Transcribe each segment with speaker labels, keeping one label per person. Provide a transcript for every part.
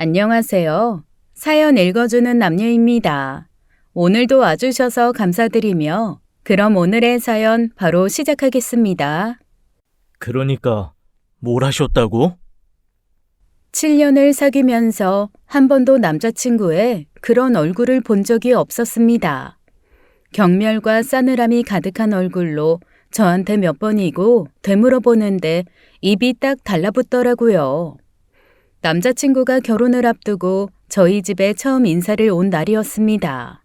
Speaker 1: 안녕하세요. 사연 읽어주는 남녀입니다. 오늘도 와주셔서 감사드리며 그럼 오늘의 사연 바로 시작하겠습니다.
Speaker 2: 그러니까 뭘 하셨다고?
Speaker 1: 7년을 사귀면서 한 번도 남자친구의 그런 얼굴을 본 적이 없었습니다. 경멸과 싸늘함이 가득한 얼굴로 저한테 몇 번이고 되물어보는데 입이 딱 달라붙더라고요. 남자친구가 결혼을 앞두고 저희 집에 처음 인사를 온 날이었습니다.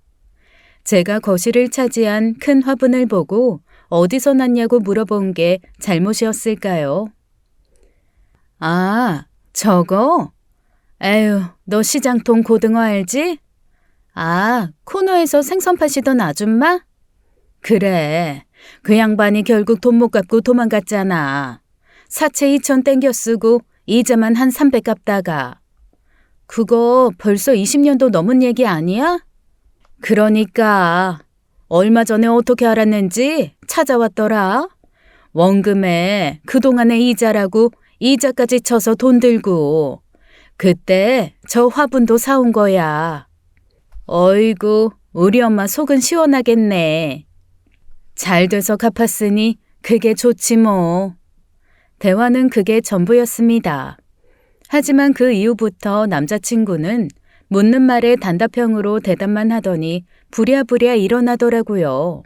Speaker 1: 제가 거실을 차지한 큰 화분을 보고 어디서 났냐고 물어본 게 잘못이었을까요? 아, 저거? 에휴, 너 시장통 고등어 알지? 아, 코너에서 생선 파시던 아줌마? 그래, 그 양반이 결국 돈 못 갚고 도망갔잖아. 사채 2천 땡겨 쓰고 이자만 한 300 갚다가. 그거 벌써 20년도 넘은 얘기 아니야? 그러니까 얼마 전에 어떻게 알았는지 찾아왔더라. 원금에 그동안의 이자라고 이자까지 쳐서 돈 들고 그때 저 화분도 사온 거야. 어이구, 우리 엄마 속은 시원하겠네. 잘 돼서 갚았으니 그게 좋지 뭐. 대화는 그게 전부였습니다. 하지만 그 이후부터 남자친구는 묻는 말에 단답형으로 대답만 하더니 부랴부랴 일어나더라고요.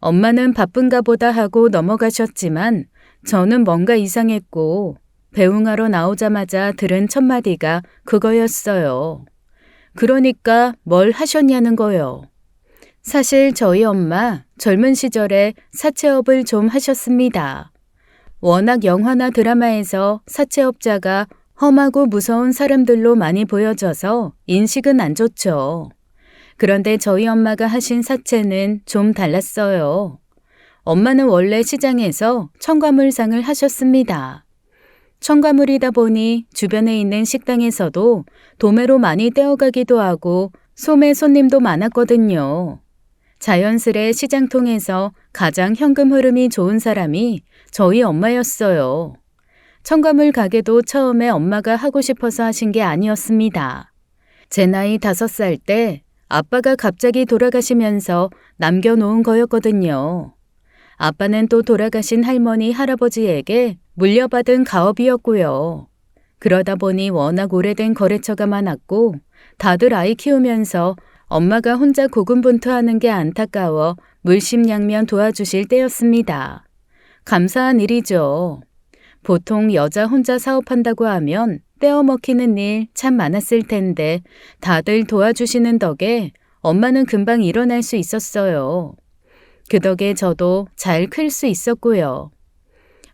Speaker 1: 엄마는 바쁜가 보다 하고 넘어가셨지만 저는 뭔가 이상했고 배웅하러 나오자마자 들은 첫 마디가 그거였어요. 그러니까 뭘 하셨냐는 거요. 사실 저희 엄마 젊은 시절에 사채업을 좀 하셨습니다. 워낙 영화나 드라마에서 사채업자가 험하고 무서운 사람들로 많이 보여져서 인식은 안 좋죠. 그런데 저희 엄마가 하신 사채는 좀 달랐어요. 엄마는 원래 시장에서 첨가물상을 하셨습니다. 첨가물이다 보니 주변에 있는 식당에서도 도매로 많이 떼어가기도 하고 소매 손님도 많았거든요. 자연스레 시장통에서 가장 현금 흐름이 좋은 사람이 저희 엄마였어요. 첨가물 가게도 처음에 엄마가 하고 싶어서 하신 게 아니었습니다. 제 나이 5살 때 아빠가 갑자기 돌아가시면서 남겨놓은 거였거든요. 아빠는 또 돌아가신 할머니, 할아버지에게 물려받은 가업이었고요. 그러다 보니 워낙 오래된 거래처가 많았고 다들 아이 키우면서 엄마가 혼자 고군분투하는 게 안타까워 물심양면 도와주실 때였습니다. 감사한 일이죠. 보통 여자 혼자 사업한다고 하면 떼어먹히는 일 참 많았을 텐데 다들 도와주시는 덕에 엄마는 금방 일어날 수 있었어요. 그 덕에 저도 잘 클 수 있었고요.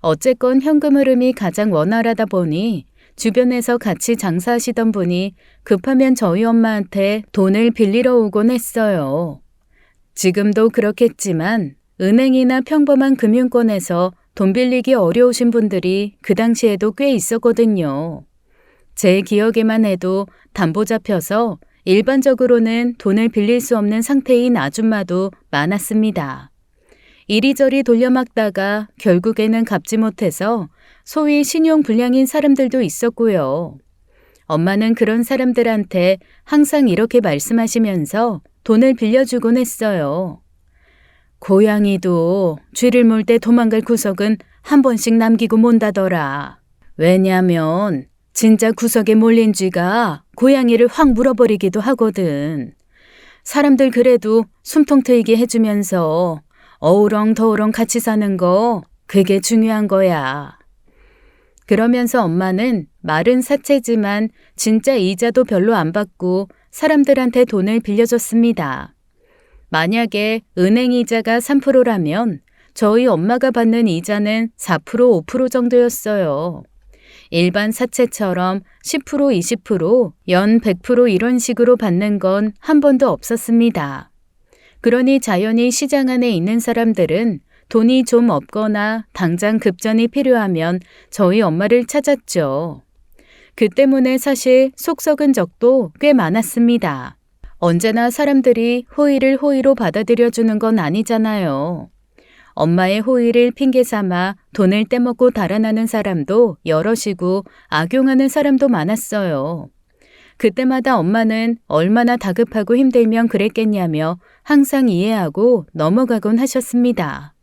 Speaker 1: 어쨌건 현금 흐름이 가장 원활하다 보니 주변에서 같이 장사하시던 분이 급하면 저희 엄마한테 돈을 빌리러 오곤 했어요. 지금도 그렇겠지만 은행이나 평범한 금융권에서 돈 빌리기 어려우신 분들이 그 당시에도 꽤 있었거든요. 제 기억에만 해도 담보 잡혀서 일반적으로는 돈을 빌릴 수 없는 상태인 아줌마도 많았습니다. 이리저리 돌려막다가 결국에는 갚지 못해서 소위 신용불량인 사람들도 있었고요. 엄마는 그런 사람들한테 항상 이렇게 말씀하시면서 돈을 빌려주곤 했어요. 고양이도 쥐를 물때 도망갈 구석은 한 번씩 남기고 몬다더라. 왜냐면 진짜 구석에 몰린 쥐가 고양이를 확 물어버리기도 하거든. 사람들 그래도 숨통 트이게 해주면서 어우렁더우렁 같이 사는 거 그게 중요한 거야. 그러면서 엄마는 말은 사채지만 진짜 이자도 별로 안 받고 사람들한테 돈을 빌려줬습니다. 만약에 은행 이자가 3%라면 저희 엄마가 받는 이자는 4%, 5% 정도였어요. 일반 사채처럼 10%, 20%, 연 100% 이런 식으로 받는 건 한 번도 없었습니다. 그러니 자연히 시장 안에 있는 사람들은 돈이 좀 없거나 당장 급전이 필요하면 저희 엄마를 찾았죠. 그 때문에 사실 속 썩은 적도 꽤 많았습니다. 언제나 사람들이 호의를 호의로 받아들여주는 건 아니잖아요. 엄마의 호의를 핑계 삼아 돈을 떼먹고 달아나는 사람도 여럿이고 악용하는 사람도 많았어요. 그때마다 엄마는 얼마나 다급하고 힘들면 그랬겠냐며 항상 이해하고 넘어가곤 하셨습니다.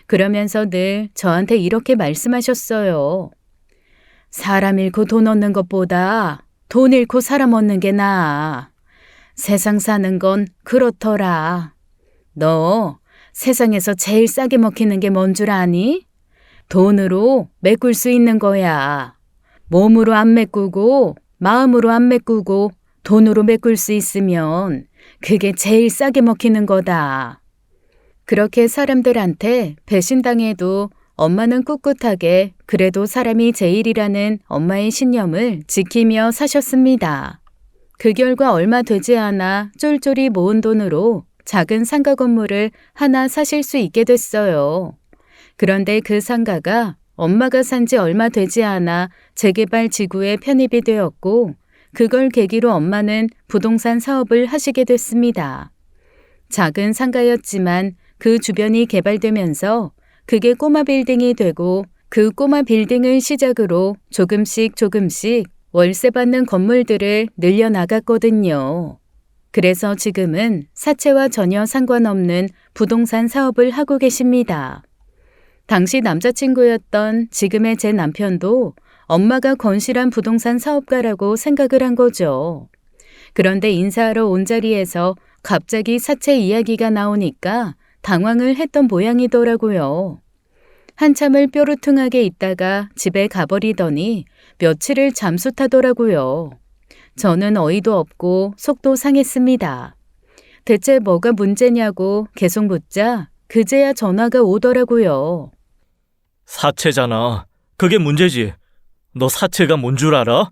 Speaker 1: 그러면서 늘 저한테 이렇게 말씀하셨어요. 사람 잃고 돈 얻는 것보다 돈 잃고 사람 얻는 게 나아. 세상 사는 건 그렇더라. 너 세상에서 제일 싸게 먹히는 게 뭔 줄 아니? 돈으로 메꿀 수 있는 거야. 몸으로 안 메꾸고 마음으로 안 메꾸고 돈으로 메꿀 수 있으면 그게 제일 싸게 먹히는 거다. 그렇게 사람들한테 배신당해도 엄마는 꿋꿋하게 그래도 사람이 제일이라는 엄마의 신념을 지키며 사셨습니다. 그 결과 얼마 되지 않아 쫄쫄이 모은 돈으로 작은 상가 건물을 하나 사실 수 있게 됐어요. 그런데 그 상가가 엄마가 산 지 얼마 되지 않아 재개발 지구에 편입이 되었고 그걸 계기로 엄마는 부동산 사업을 하시게 됐습니다. 작은 상가였지만 그 주변이 개발되면서 그게 꼬마 빌딩이 되고 그 꼬마 빌딩을 시작으로 조금씩 월세 받는 건물들을 늘려나갔거든요. 그래서 지금은 사채와 전혀 상관없는 부동산 사업을 하고 계십니다. 당시 남자친구였던 지금의 제 남편도 엄마가 건실한 부동산 사업가라고 생각을 한 거죠. 그런데 인사하러 온 자리에서 갑자기 사채 이야기가 나오니까 당황을 했던 모양이더라고요. 한참을 뾰루퉁하게 있다가 집에 가버리더니 며칠을 잠수 타더라고요. 저는 어이도 없고 속도 상했습니다. 대체 뭐가 문제냐고 계속 묻자 그제야 전화가 오더라고요.
Speaker 2: 사채잖아. 그게 문제지. 너 사채가 뭔 줄 알아?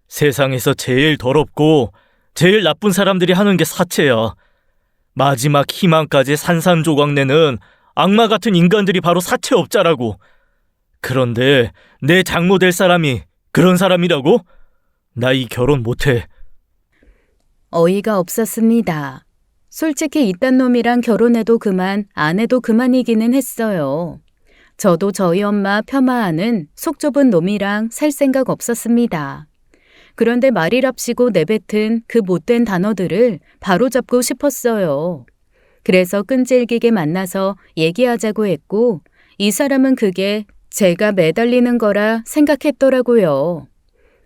Speaker 2: 세상에서 제일 더럽고 제일 나쁜 사람들이 하는 게 사채야. 마지막 희망까지 산산조각 내는 악마 같은 인간들이 바로 사채업자라고. 그런데 내 장모 될 사람이 그런 사람이라고? 나 이 결혼 못해.
Speaker 1: 어이가 없었습니다. 솔직히 이딴 놈이랑 결혼해도 그만, 안 해도 그만이기는 했어요. 저도 저희 엄마 폄하하는 속 좁은 놈이랑 살 생각 없었습니다. 그런데 말이랍시고 내뱉은 그 못된 단어들을 바로잡고 싶었어요. 그래서 끈질기게 만나서 얘기하자고 했고 이 사람은 그게 제가 매달리는 거라 생각했더라고요.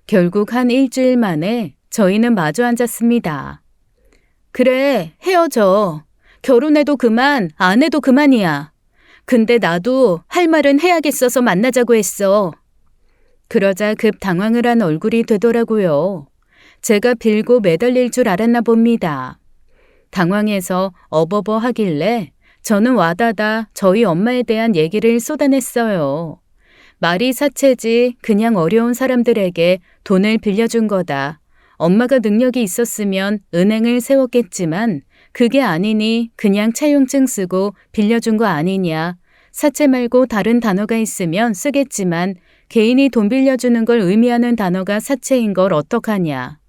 Speaker 1: 결국 한 일주일 만에 저희는 마주 앉았습니다. 그래, 헤어져. 결혼해도 그만, 안 해도 그만이야. 근데 나도 할 말은 해야겠어서 만나자고 했어. 그러자 급 당황을 한 얼굴이 되더라고요. 제가 빌고 매달릴 줄 알았나 봅니다. 당황해서 어버버 하길래 저는 와다다 저희 엄마에 대한 얘기를 쏟아냈어요. 말이 사채지 그냥 어려운 사람들에게 돈을 빌려준 거다. 엄마가 능력이 있었으면 은행을 세웠겠지만 그게 아니니 그냥 차용증 쓰고 빌려준 거 아니냐. 사채 말고 다른 단어가 있으면 쓰겠지만 개인이 돈 빌려주는 걸 의미하는 단어가 사채인 걸 어떡하냐.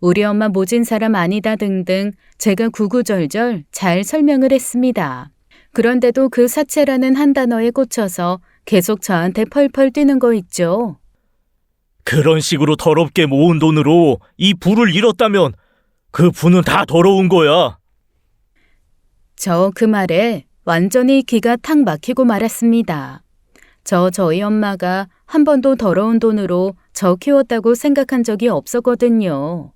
Speaker 1: 우리 엄마 모진 사람 아니다 등등 제가 구구절절 잘 설명을 했습니다. 그런데도 그 사채라는 한 단어에 꽂혀서 계속 저한테 펄펄 뛰는 거 있죠.
Speaker 2: 그런 식으로 더럽게 모은 돈으로 이 부를 잃었다면 그 부는 다 더러운 거야.
Speaker 1: 저 그 말에 완전히 기가 탁 막히고 말았습니다. 저희 엄마가 한 번도 더러운 돈으로 저 키웠다고 생각한 적이 없었거든요.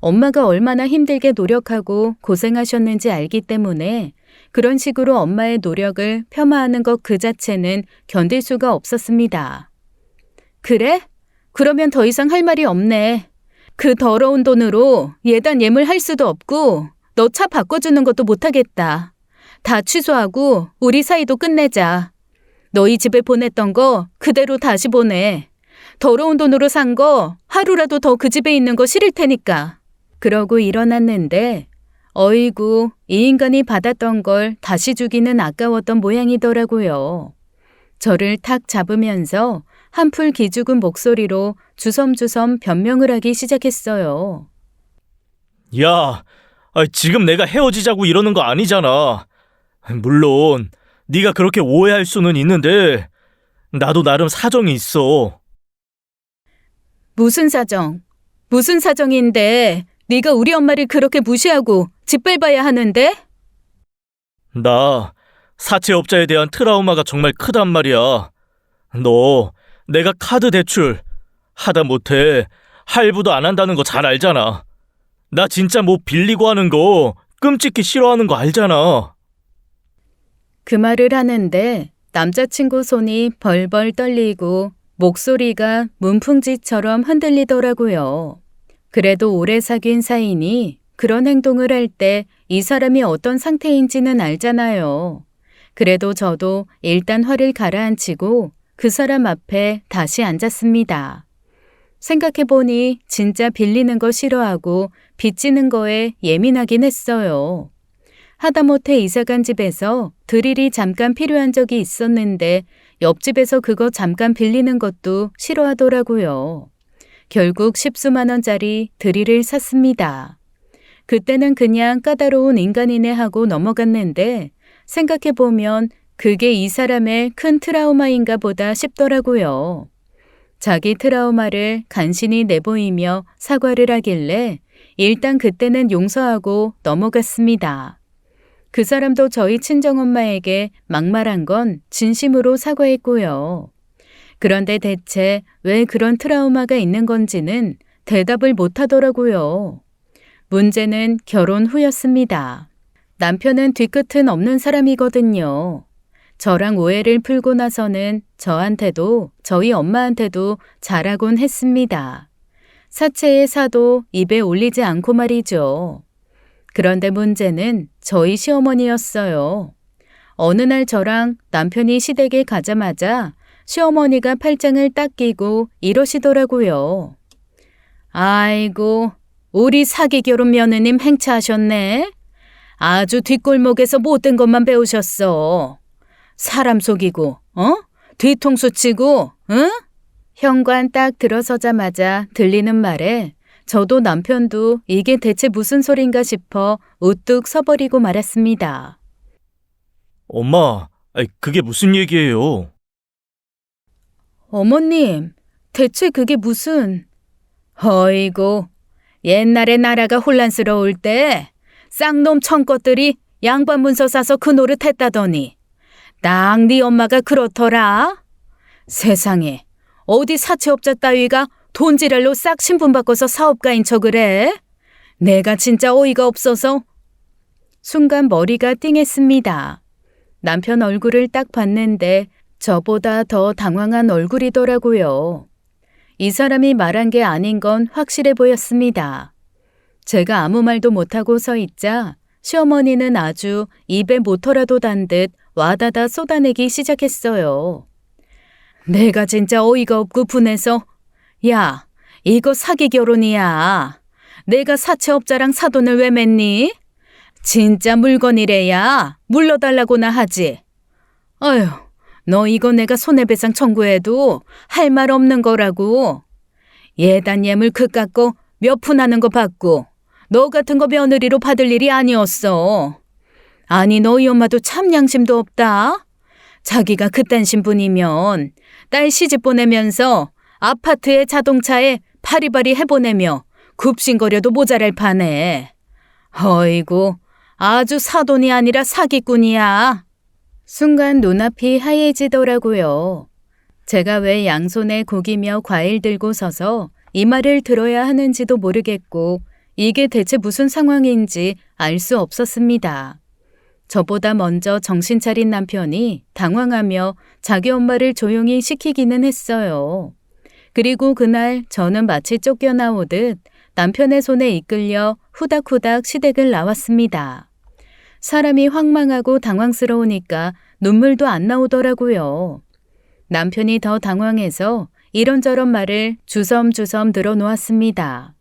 Speaker 1: 엄마가 얼마나 힘들게 노력하고 고생하셨는지 알기 때문에 그런 식으로 엄마의 노력을 폄하하는 것 그 자체는 견딜 수가 없었습니다. 그래? 그러면 더 이상 할 말이 없네. 그 더러운 돈으로 예단 예물할 수도 없고 너 차 바꿔주는 것도 못하겠다. 다 취소하고 우리 사이도 끝내자. 너희 집에 보냈던 거 그대로 다시 보내. 더러운 돈으로 산 거 하루라도 더 그 집에 있는 거 싫을 테니까. 그러고 일어났는데 어이구 이 인간이 받았던 걸 다시 주기는 아까웠던 모양이더라고요. 저를 탁 잡으면서 한풀 기죽은 목소리로 주섬주섬 변명을 하기 시작했어요.
Speaker 2: 야, 지금 내가 헤어지자고 이러는 거 아니잖아. 물론 네가 그렇게 오해할 수는 있는데 나도 나름 사정이 있어.
Speaker 1: 무슨 사정? 무슨 사정인데 네가 우리 엄마를 그렇게 무시하고 짓밟아야 하는데?
Speaker 2: 나 사채업자에 대한 트라우마가 정말 크단 말이야. 너 내가 카드 대출 하다못해 할부도 안 한다는 거 잘 알잖아. 나 진짜 뭐 빌리고 하는 거 끔찍히 싫어하는 거 알잖아.
Speaker 1: 그 말을 하는데 남자친구 손이 벌벌 떨리고 목소리가 문풍지처럼 흔들리더라고요. 그래도 오래 사귄 사이니 그런 행동을 할 때 이 사람이 어떤 상태인지는 알잖아요. 그래도 저도 일단 화를 가라앉히고 그 사람 앞에 다시 앉았습니다. 생각해보니 진짜 빌리는 거 싫어하고 빚지는 거에 예민하긴 했어요. 하다못해 이사간 집에서 드릴이 잠깐 필요한 적이 있었는데 옆집에서 그거 잠깐 빌리는 것도 싫어하더라고요. 결국 10수만 원짜리 드릴을 샀습니다. 그때는 그냥 까다로운 인간이네 하고 넘어갔는데 생각해보면 그게 이 사람의 큰 트라우마인가 보다 싶더라고요. 자기 트라우마를 간신히 내보이며 사과를 하길래 일단 그때는 용서하고 넘어갔습니다. 그 사람도 저희 친정엄마에게 막말한 건 진심으로 사과했고요. 그런데 대체 왜 그런 트라우마가 있는 건지는 대답을 못 하더라고요. 문제는 결혼 후였습니다. 남편은 뒤끝은 없는 사람이거든요. 저랑 오해를 풀고 나서는 저한테도 저희 엄마한테도 잘하곤 했습니다. 사채의 사도 입에 올리지 않고 말이죠. 그런데 문제는 저희 시어머니였어요. 어느 날 저랑 남편이 시댁에 가자마자 시어머니가 팔짱을 딱 끼고 이러시더라고요. 아이고, 우리 사기 결혼 며느님 행차하셨네. 아주 뒷골목에서 못된 것만 배우셨어. 사람 속이고, 뒤통수 치고, 응? 현관 딱 들어서자마자 들리는 말에 저도 남편도 이게 대체 무슨 소린가 싶어 우뚝 서버리고 말았습니다.
Speaker 2: 엄마, 그게 무슨 얘기예요?
Speaker 1: 어머님, 대체 그게 무슨... 어이구, 옛날에 나라가 혼란스러울 때 쌍놈 청것들이 양반 문서 사서 그 노릇 했다더니 딱 네 엄마가 그렇더라. 세상에, 어디 사채업자 따위가 돈지랄로 싹 신분 바꿔서 사업가인 척을 해? 내가 진짜 어이가 없어서. 순간 머리가 띵했습니다. 남편 얼굴을 딱 봤는데 저보다 더 당황한 얼굴이더라고요. 이 사람이 말한 게 아닌 건 확실해 보였습니다. 제가 아무 말도 못하고 서 있자 시어머니는 아주 입에 모터라도 단 듯 와다다 쏟아내기 시작했어요. 내가 진짜 어이가 없고 분해서 야, 이거 사기 결혼이야. 내가 사채업자랑 사돈을 왜 맺니? 진짜 물건이래야 물러달라고나 하지. 어휴, 너 이거 내가 손해배상 청구해도 할 말 없는 거라고. 예단 예물 그 깎고 몇 푼 하는 거 받고 너 같은 거 며느리로 받을 일이 아니었어. 아니 너희 엄마도 참 양심도 없다. 자기가 그딴 신분이면 딸 시집 보내면서 아파트에 자동차에 파리바리 해보내며 굽신거려도 모자랄 판에. 어이구, 아주 사돈이 아니라 사기꾼이야. 순간 눈앞이 하얘지더라고요. 제가 왜 양손에 고기며 과일 들고 서서 이 말을 들어야 하는지도 모르겠고 이게 대체 무슨 상황인지 알 수 없었습니다. 저보다 먼저 정신 차린 남편이 당황하며 자기 엄마를 조용히 시키기는 했어요. 그리고 그날 저는 마치 쫓겨나오듯 남편의 손에 이끌려 후닥후닥 시댁을 나왔습니다. 사람이 황망하고 당황스러우니까 눈물도 안 나오더라고요. 남편이 더 당황해서 이런저런 말을 주섬주섬 늘어놓았습니다.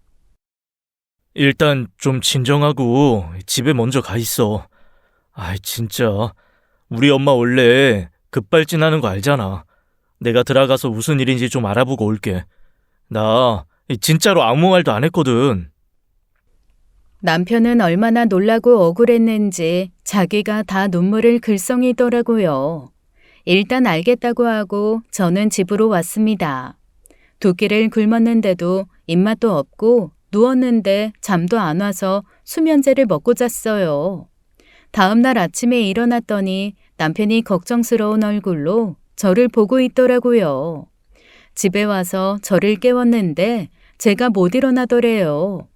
Speaker 2: 일단 좀 진정하고 집에 먼저 가 있어. 진짜. 우리 엄마 원래 급발진하는 거 알잖아. 내가 들어가서 무슨 일인지 좀 알아보고 올게. 나 진짜로 아무 말도 안 했거든.
Speaker 1: 남편은 얼마나 놀라고 억울했는지 자기가 다 눈물을 글썽이더라고요. 일단 알겠다고 하고 저는 집으로 왔습니다. 두 끼를 굶었는데도 입맛도 없고 누웠는데 잠도 안 와서 수면제를 먹고 잤어요. 다음 날 아침에 일어났더니 남편이 걱정스러운 얼굴로 저를 보고 있더라고요. 집에 와서 저를 깨웠는데 제가 못 일어나더래요.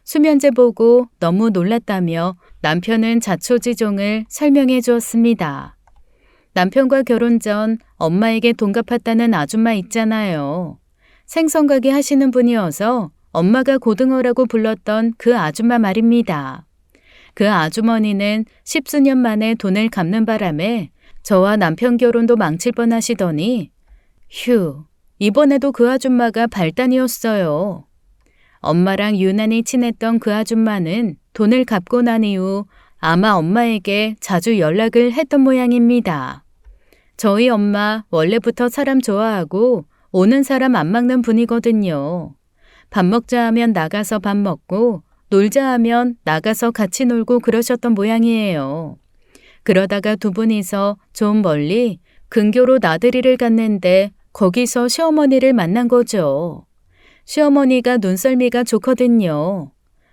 Speaker 1: 수면제 보고 너무 놀랐다며 남편은 자초지종을 설명해 주었습니다. 남편과 결혼 전 엄마에게 돈 갚았다는 아줌마 있잖아요. 생선가게 하시는 분이어서 엄마가 고등어라고 불렀던 그 아줌마 말입니다. 그 아주머니는 10수년 만에 돈을 갚는 바람에 저와 남편 결혼도 망칠 뻔하시더니 휴, 이번에도 그 아줌마가 발단이었어요. 엄마랑 유난히 친했던 그 아줌마는 돈을 갚고 난 이후 아마 엄마에게 자주 연락을 했던 모양입니다. 저희 엄마 원래부터 사람 좋아하고 오는 사람 안 막는 분이거든요. 밥 먹자 하면 나가서 밥 먹고 놀자 하면 나가서 같이 놀고 그러셨던 모양이에요. 그러다가 두 분이서 좀 멀리 근교로 나들이를 갔는데 거기서 시어머니를 만난 거죠. 시어머니가 눈썰미가 좋거든요.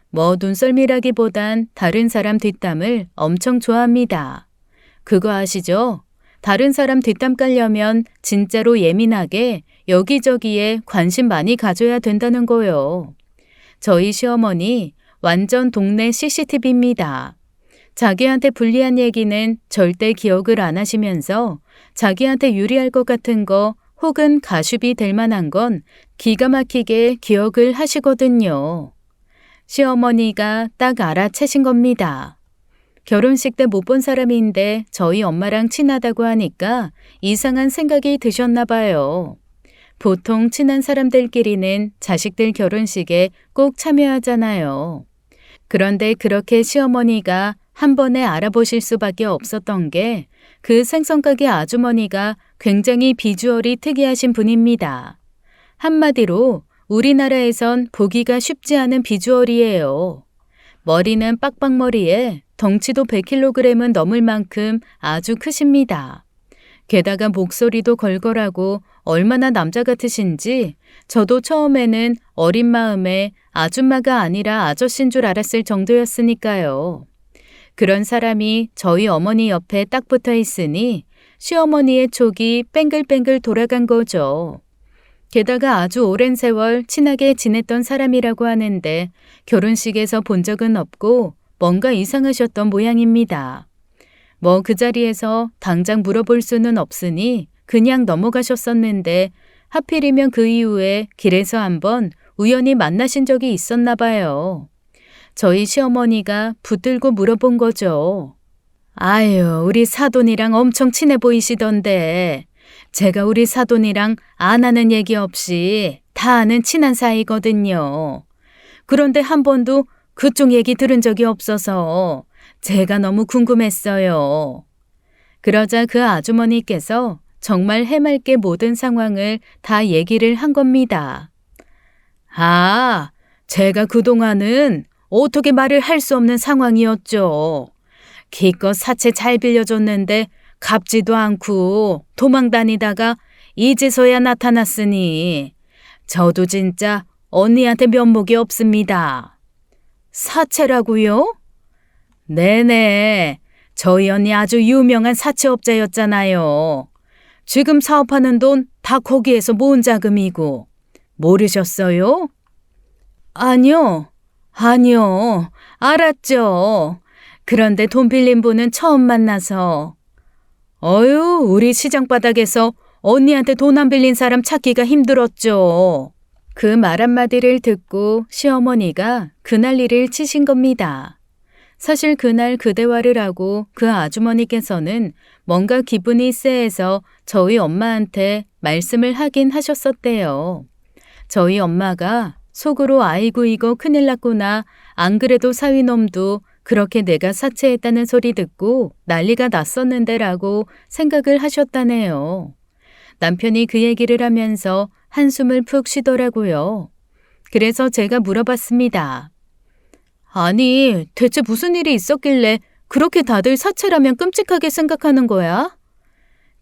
Speaker 1: 뭐 눈썰미라기보단 다른 사람 뒷담을 엄청 좋아합니다. 그거 아시죠? 다른 사람 뒷담 깔려면 진짜로 예민하게 여기저기에 관심 많이 가져야 된다는 거요. 저희 시어머니 완전 동네 CCTV입니다. 자기한테 불리한 얘기는 절대 기억을 안 하시면서 자기한테 유리할 것 같은 거 혹은 가십이 될 만한 건 기가 막히게 기억을 하시거든요. 시어머니가 딱 알아채신 겁니다. 결혼식 때 못 본 사람인데 저희 엄마랑 친하다고 하니까 이상한 생각이 드셨나 봐요. 보통 친한 사람들끼리는 자식들 결혼식에 꼭 참여하잖아요. 그런데 그렇게 시어머니가 한 번에 알아보실 수밖에 없었던 게 그 생선가게 아주머니가 굉장히 비주얼이 특이하신 분입니다. 한마디로 우리나라에선 보기가 쉽지 않은 비주얼이에요. 머리는 빡빡머리에 덩치도 100kg은 넘을 만큼 아주 크십니다. 게다가 목소리도 걸걸하고 얼마나 남자 같으신지 저도 처음에는 어린 마음에 아줌마가 아니라 아저씨인 줄 알았을 정도였으니까요. 그런 사람이 저희 어머니 옆에 딱 붙어 있으니 시어머니의 촉이 뺑글뺑글 돌아간 거죠. 게다가 아주 오랜 세월 친하게 지냈던 사람이라고 하는데 결혼식에서 본 적은 없고 뭔가 이상하셨던 모양입니다. 뭐 그 자리에서 당장 물어볼 수는 없으니 그냥 넘어가셨었는데 하필이면 그 이후에 길에서 한번 우연히 만나신 적이 있었나 봐요. 저희 시어머니가 붙들고 물어본 거죠. 아유, 우리 사돈이랑 엄청 친해 보이시던데 제가 우리 사돈이랑 안 하는 얘기 없이 다 아는 친한 사이거든요. 그런데 한 번도 그쪽 얘기 들은 적이 없어서 제가 너무 궁금했어요. 그러자 그 아주머니께서 정말 해맑게 모든 상황을 다 얘기를 한 겁니다. 아, 제가 그동안은 어떻게 말을 할 수 없는 상황이었죠. 기껏 사채 잘 빌려줬는데 갚지도 않고 도망 다니다가 이제서야 나타났으니 저도 진짜 언니한테 면목이 없습니다. 사채라고요? 네네. 저희 언니 아주 유명한 사채업자였잖아요. 지금 사업하는 돈 다 거기에서 모은 자금이고. 모르셨어요? 아니요. 알았죠. 그런데 돈 빌린 분은 처음 만나서. 어휴, 우리 시장바닥에서 언니한테 돈 안 빌린 사람 찾기가 힘들었죠. 그 말 한마디를 듣고 시어머니가 그난리를 치신 겁니다. 사실 그날 그 대화를 하고 그 아주머니께서는 뭔가 기분이 쎄해서 저희 엄마한테 말씀을 하긴 하셨었대요. 저희 엄마가 속으로 아이고 이거 큰일 났구나. 안 그래도 사위놈도 그렇게 내가 사채했다는 소리 듣고 난리가 났었는데라고 생각을 하셨다네요. 남편이 그 얘기를 하면서 한숨을 푹 쉬더라고요. 그래서 제가 물어봤습니다. 아니, 대체 무슨 일이 있었길래 그렇게 다들 사채라면 끔찍하게 생각하는 거야?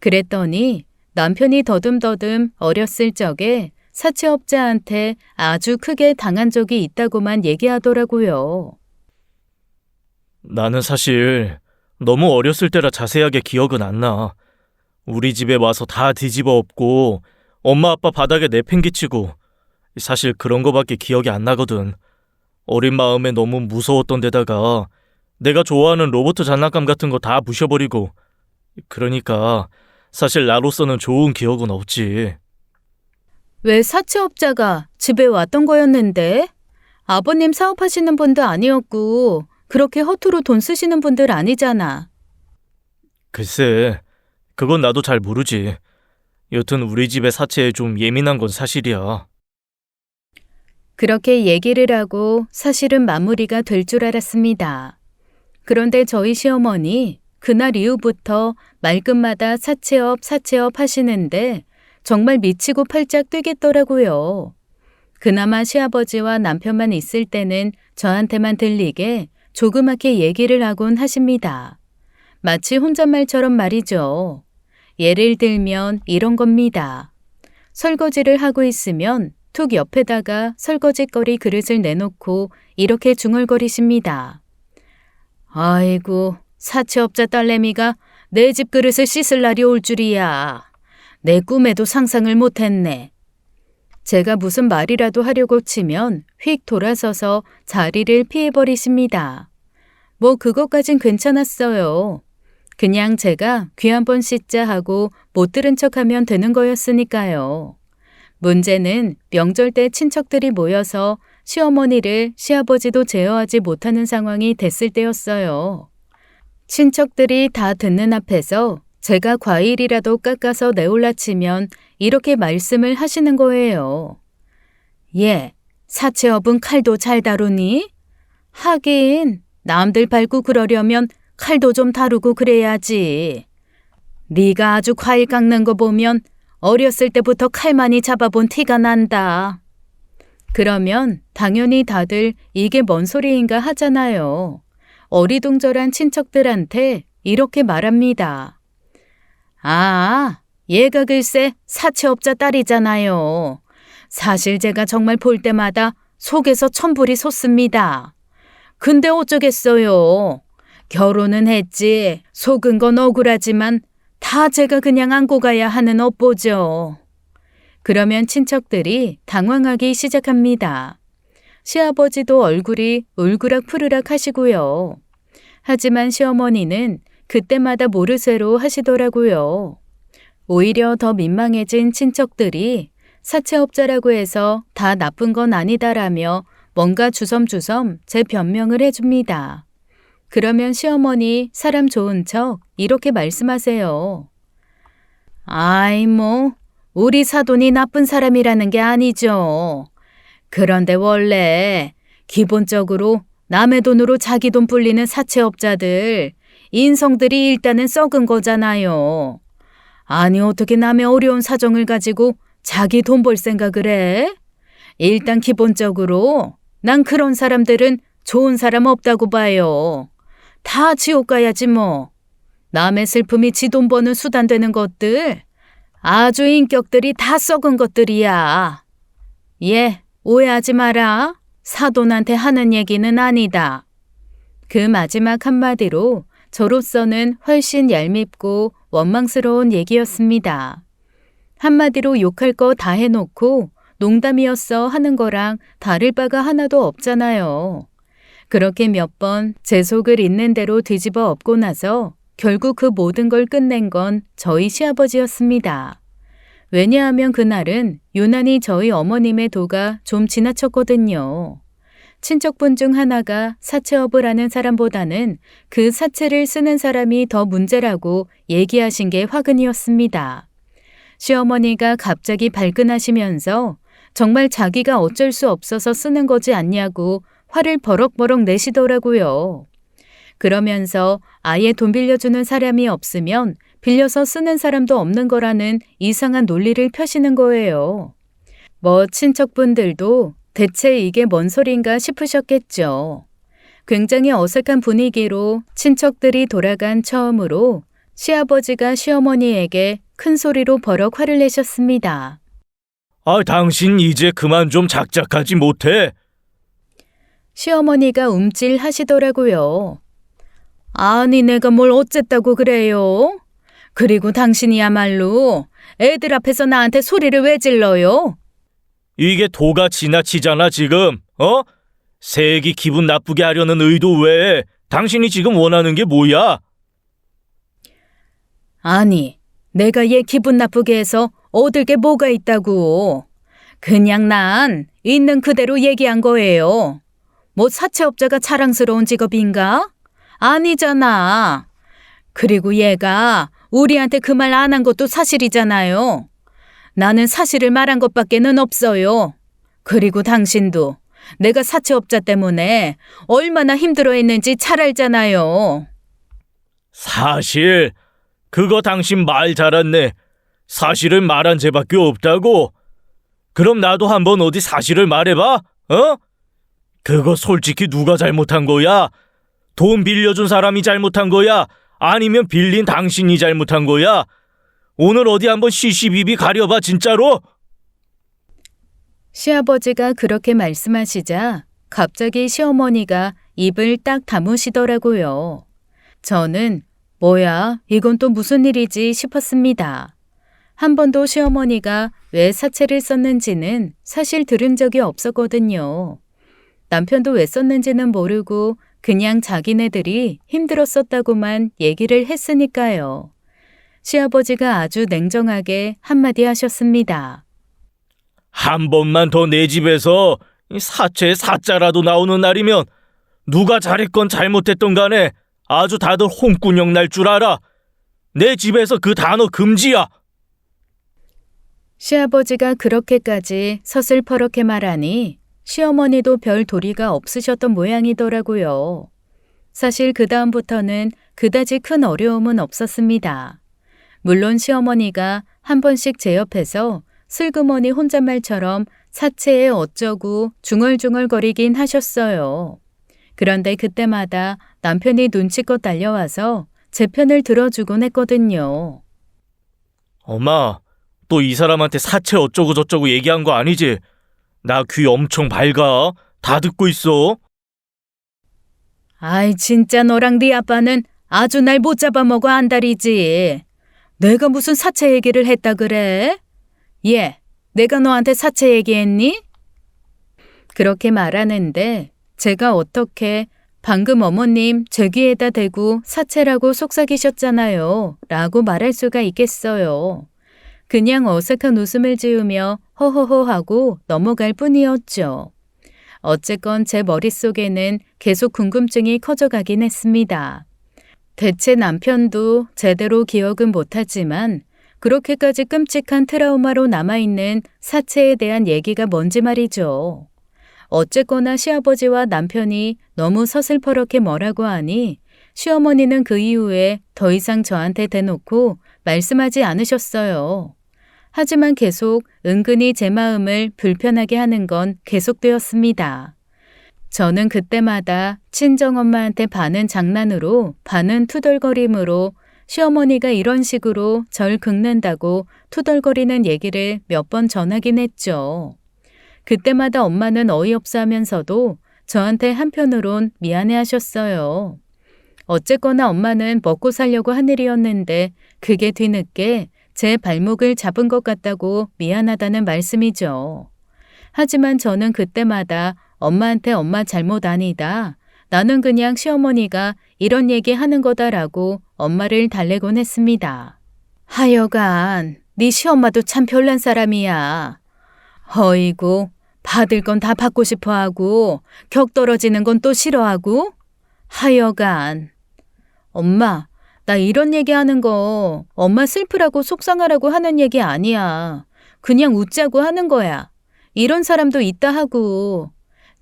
Speaker 1: 그랬더니 남편이 더듬더듬 어렸을 적에 사채업자한테 아주 크게 당한 적이 있다고만 얘기하더라고요.
Speaker 2: 나는 사실 너무 어렸을 때라 자세하게 기억은 안 나. 우리 집에 와서 다 뒤집어 엎고 엄마 아빠 바닥에 내팽개치고 사실 그런 거밖에 기억이 안 나거든. 어린 마음에 너무 무서웠던 데다가 내가 좋아하는 로봇 장난감 같은 거 다 부셔버리고 그러니까 사실 나로서는 좋은 기억은 없지.
Speaker 1: 왜 사채업자가 집에 왔던 거였는데? 아버님 사업하시는 분도 아니었고 그렇게 허투루 돈 쓰시는 분들 아니잖아.
Speaker 2: 글쎄, 그건 나도 잘 모르지. 여튼 우리 집의 사채에 좀 예민한 건 사실이야.
Speaker 1: 그렇게 얘기를 하고 사실은 마무리가 될 줄 알았습니다. 그런데 저희 시어머니 그날 이후부터 말끝마다 사채업 하시는데 정말 미치고 팔짝 뛰겠더라고요. 그나마 시아버지와 남편만 있을 때는 저한테만 들리게 조그맣게 얘기를 하곤 하십니다. 마치 혼잣말처럼 말이죠. 예를 들면 이런 겁니다. 설거지를 하고 있으면 툭 옆에다가 설거지거리 그릇을 내놓고 이렇게 중얼거리십니다. 아이고, 사채업자 딸내미가 내 집 그릇을 씻을 날이 올 줄이야. 내 꿈에도 상상을 못했네. 제가 무슨 말이라도 하려고 치면 휙 돌아서서 자리를 피해버리십니다. 뭐 그것까진 괜찮았어요. 그냥 제가 귀 한번 씻자 하고 못 들은 척하면 되는 거였으니까요. 문제는 명절 때 친척들이 모여서 시어머니를 시아버지도 제어하지 못하는 상황이 됐을 때였어요. 친척들이 다 듣는 앞에서 제가 과일이라도 깎아서 내올라치면 이렇게 말씀을 하시는 거예요. 예, 사채업은 칼도 잘 다루니? 하긴 남들 밟고 그러려면 칼도 좀 다루고 그래야지. 네가 아주 과일 깎는 거 보면 어렸을 때부터 칼 많이 잡아본 티가 난다. 그러면 당연히 다들 이게 뭔 소리인가 하잖아요. 어리둥절한 친척들한테 이렇게 말합니다. 아, 얘가 글쎄 사채업자 딸이잖아요. 사실 제가 정말 볼 때마다 속에서 천불이 솟습니다. 근데 어쩌겠어요. 결혼은 했지 속은 건 억울하지만 다 제가 그냥 안고 가야 하는 업보죠. 그러면 친척들이 당황하기 시작합니다. 시아버지도 얼굴이 울그락 푸르락 하시고요. 하지만 시어머니는 그때마다 모르쇠로 하시더라고요. 오히려 더 민망해진 친척들이 사채업자라고 해서 다 나쁜 건 아니다라며 뭔가 주섬주섬 제 변명을 해줍니다. 그러면 시어머니 사람 좋은 척 이렇게 말씀하세요. 아이 뭐 우리 사돈이 나쁜 사람이라는 게 아니죠. 그런데 원래 기본적으로 남의 돈으로 자기 돈 불리는 사채업자들 인성들이 일단은 썩은 거잖아요. 아니 어떻게 남의 어려운 사정을 가지고 자기 돈 벌 생각을 해? 일단 기본적으로 난 그런 사람들은 좋은 사람 없다고 봐요. 다 지옥 가야지 뭐. 남의 슬픔이 지 돈 버는 수단 되는 것들 아주 인격들이 다 썩은 것들이야. 예, 오해하지 마라. 사돈한테 하는 얘기는 아니다. 그 마지막 한마디로 저로서는 훨씬 얄밉고 원망스러운 얘기였습니다. 한마디로 욕할 거 다 해놓고 농담이었어 하는 거랑 다를 바가 하나도 없잖아요. 그렇게 몇 번 제 속을 있는 대로 뒤집어 엎고 나서 결국 그 모든 걸 끝낸 건 저희 시아버지였습니다. 왜냐하면 그날은 유난히 저희 어머님의 도가 좀 지나쳤거든요. 친척분 중 하나가 사채업을 하는 사람보다는 그 사채를 쓰는 사람이 더 문제라고 얘기하신 게 화근이었습니다. 시어머니가 갑자기 발끈하시면서 정말 자기가 어쩔 수 없어서 쓰는 거지 않냐고 화를 버럭버럭 내시더라고요. 그러면서 아예 돈 빌려주는 사람이 없으면 빌려서 쓰는 사람도 없는 거라는 이상한 논리를 펴시는 거예요. 뭐 친척분들도 대체 이게 뭔 소린가 싶으셨겠죠. 굉장히 어색한 분위기로 친척들이 돌아간 처음으로 시아버지가 시어머니에게 큰 소리로 버럭 화를 내셨습니다.
Speaker 2: 당신 이제 그만 좀 작작하지 못해?
Speaker 1: 시어머니가 움찔하시더라고요. 아니, 내가 뭘 어쨌다고 그래요? 그리고 당신이야말로 애들 앞에서 나한테 소리를 왜 질러요?
Speaker 2: 이게 도가 지나치잖아, 지금. 새애기 기분 나쁘게 하려는 의도 외에 당신이 지금 원하는 게 뭐야?
Speaker 1: 아니, 내가 얘 기분 나쁘게 해서 얻을 게 뭐가 있다고. 그냥 난 있는 그대로 얘기한 거예요. 뭐 사채업자가 자랑스러운 직업인가? 아니잖아. 그리고 얘가 우리한테 그 말 안 한 것도 사실이잖아요. 나는 사실을 말한 것밖에는 없어요. 그리고 당신도 내가 사채업자 때문에 얼마나 힘들어했는지 잘 알잖아요.
Speaker 2: 사실, 그거 당신 말 잘했네. 사실을 말한 죄밖에 없다고? 그럼 나도 한번 어디 사실을 말해봐? 그거 솔직히 누가 잘못한 거야? 돈 빌려준 사람이 잘못한 거야? 아니면 빌린 당신이 잘못한 거야? 오늘 어디 한번 시시비비 가려봐, 진짜로?
Speaker 1: 시아버지가 그렇게 말씀하시자 갑자기 시어머니가 입을 딱 다무시더라고요. 저는 뭐야, 이건 또 무슨 일이지 싶었습니다. 한 번도 시어머니가 왜 사채를 썼는지는 사실 들은 적이 없었거든요. 남편도 왜 썼는지는 모르고 그냥 자기네들이 힘들었었다고만 얘기를 했으니까요. 시아버지가 아주 냉정하게 한마디 하셨습니다.
Speaker 2: 한 번만 더 내 집에서 사채 사자라도 나오는 날이면 누가 잘했건 잘못했던 간에 아주 다들 홍군형 날 줄 알아. 내 집에서 그 단어 금지야.
Speaker 1: 시아버지가 그렇게까지 서슬퍼렇게 말하니 시어머니도 별 도리가 없으셨던 모양이더라고요. 사실 그 다음부터는 그다지 큰 어려움은 없었습니다. 물론 시어머니가 한 번씩 제 옆에서 슬그머니 혼잣말처럼 사채에 어쩌고 중얼중얼거리긴 하셨어요. 그런데 그때마다 남편이 눈치껏 달려와서 제 편을 들어주곤 했거든요.
Speaker 2: 엄마, 또 이 사람한테 사채 어쩌고 저쩌고 얘기한 거 아니지? 나 귀 엄청 밝아. 다 듣고 있어.
Speaker 1: 아이, 진짜 너랑 네 아빠는 아주 날 못 잡아먹어 안달이지. 내가 무슨 사채 얘기를 했다 그래? 얘, 내가 너한테 사채 얘기했니? 그렇게 말하는데 제가 어떻게 방금 어머님 제 귀에다 대고 사채라고 속삭이셨잖아요 라고 말할 수가 있겠어요. 그냥 어색한 웃음을 지으며 허허허 하고 넘어갈 뿐이었죠. 어쨌건 제 머릿속에는 계속 궁금증이 커져가긴 했습니다. 대체 남편도 제대로 기억은 못하지만 그렇게까지 끔찍한 트라우마로 남아있는 사채에 대한 얘기가 뭔지 말이죠. 어쨌거나 시아버지와 남편이 너무 서슬퍼렇게 뭐라고 하니 시어머니는 그 이후에 더 이상 저한테 대놓고 말씀하지 않으셨어요. 하지만 계속 은근히 제 마음을 불편하게 하는 건 계속되었습니다. 저는 그때마다 친정엄마한테 반은 장난으로 반은 투덜거림으로 시어머니가 이런 식으로 절 긁는다고 투덜거리는 얘기를 몇 번 전하긴 했죠. 그때마다 엄마는 어이없어 하면서도 저한테 한편으론 미안해 하셨어요. 어쨌거나 엄마는 먹고 살려고 한 일이었는데 그게 뒤늦게 제 발목을 잡은 것 같다고 미안하다는 말씀이죠. 하지만 저는 그때마다 엄마한테 엄마 잘못 아니다. 나는 그냥 시어머니가 이런 얘기 하는 거다라고 엄마를 달래곤 했습니다. 하여간 네 시엄마도 참 별난 사람이야. 어이구, 받을 건 다 받고 싶어 하고 격 떨어지는 건 또 싫어하고. 하여간 엄마, 나 이런 얘기하는 거 엄마 슬프라고 속상하라고 하는 얘기 아니야. 그냥 웃자고 하는 거야. 이런 사람도 있다 하고.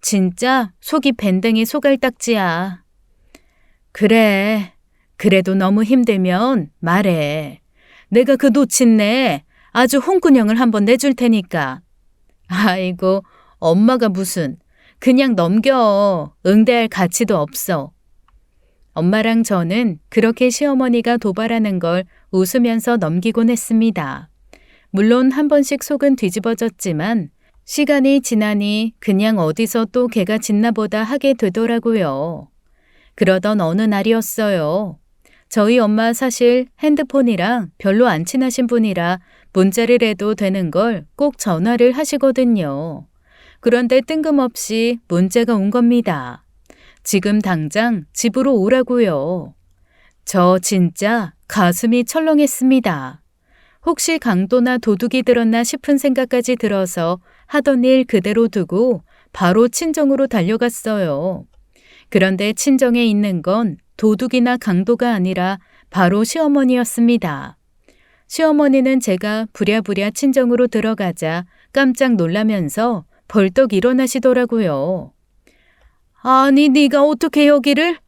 Speaker 1: 진짜 속이 밴댕이 소갈딱지야. 그래, 그래도 너무 힘들면 말해. 내가 그 놓친내 아주 홍군형을 한번 내줄 테니까. 아이고, 엄마가 무슨. 그냥 넘겨. 응대할 가치도 없어. 엄마랑 저는 그렇게 시어머니가 도발하는 걸 웃으면서 넘기곤 했습니다. 물론 한 번씩 속은 뒤집어졌지만 시간이 지나니 그냥 어디서 또 개가 짖나 보다 하게 되더라고요. 그러던 어느 날이었어요. 저희 엄마 사실 핸드폰이랑 별로 안 친하신 분이라 문자를 해도 되는 걸 꼭 전화를 하시거든요. 그런데 뜬금없이 문자가 온 겁니다. 지금 당장 집으로 오라고요. 저 진짜 가슴이 철렁했습니다. 혹시 강도나 도둑이 들었나 싶은 생각까지 들어서 하던 일 그대로 두고 바로 친정으로 달려갔어요. 그런데 친정에 있는 건 도둑이나 강도가 아니라 바로 시어머니였습니다. 시어머니는 제가 부랴부랴 친정으로 들어가자 깜짝 놀라면서 벌떡 일어나시더라고요. 아니, 네가 어떻게 여기를?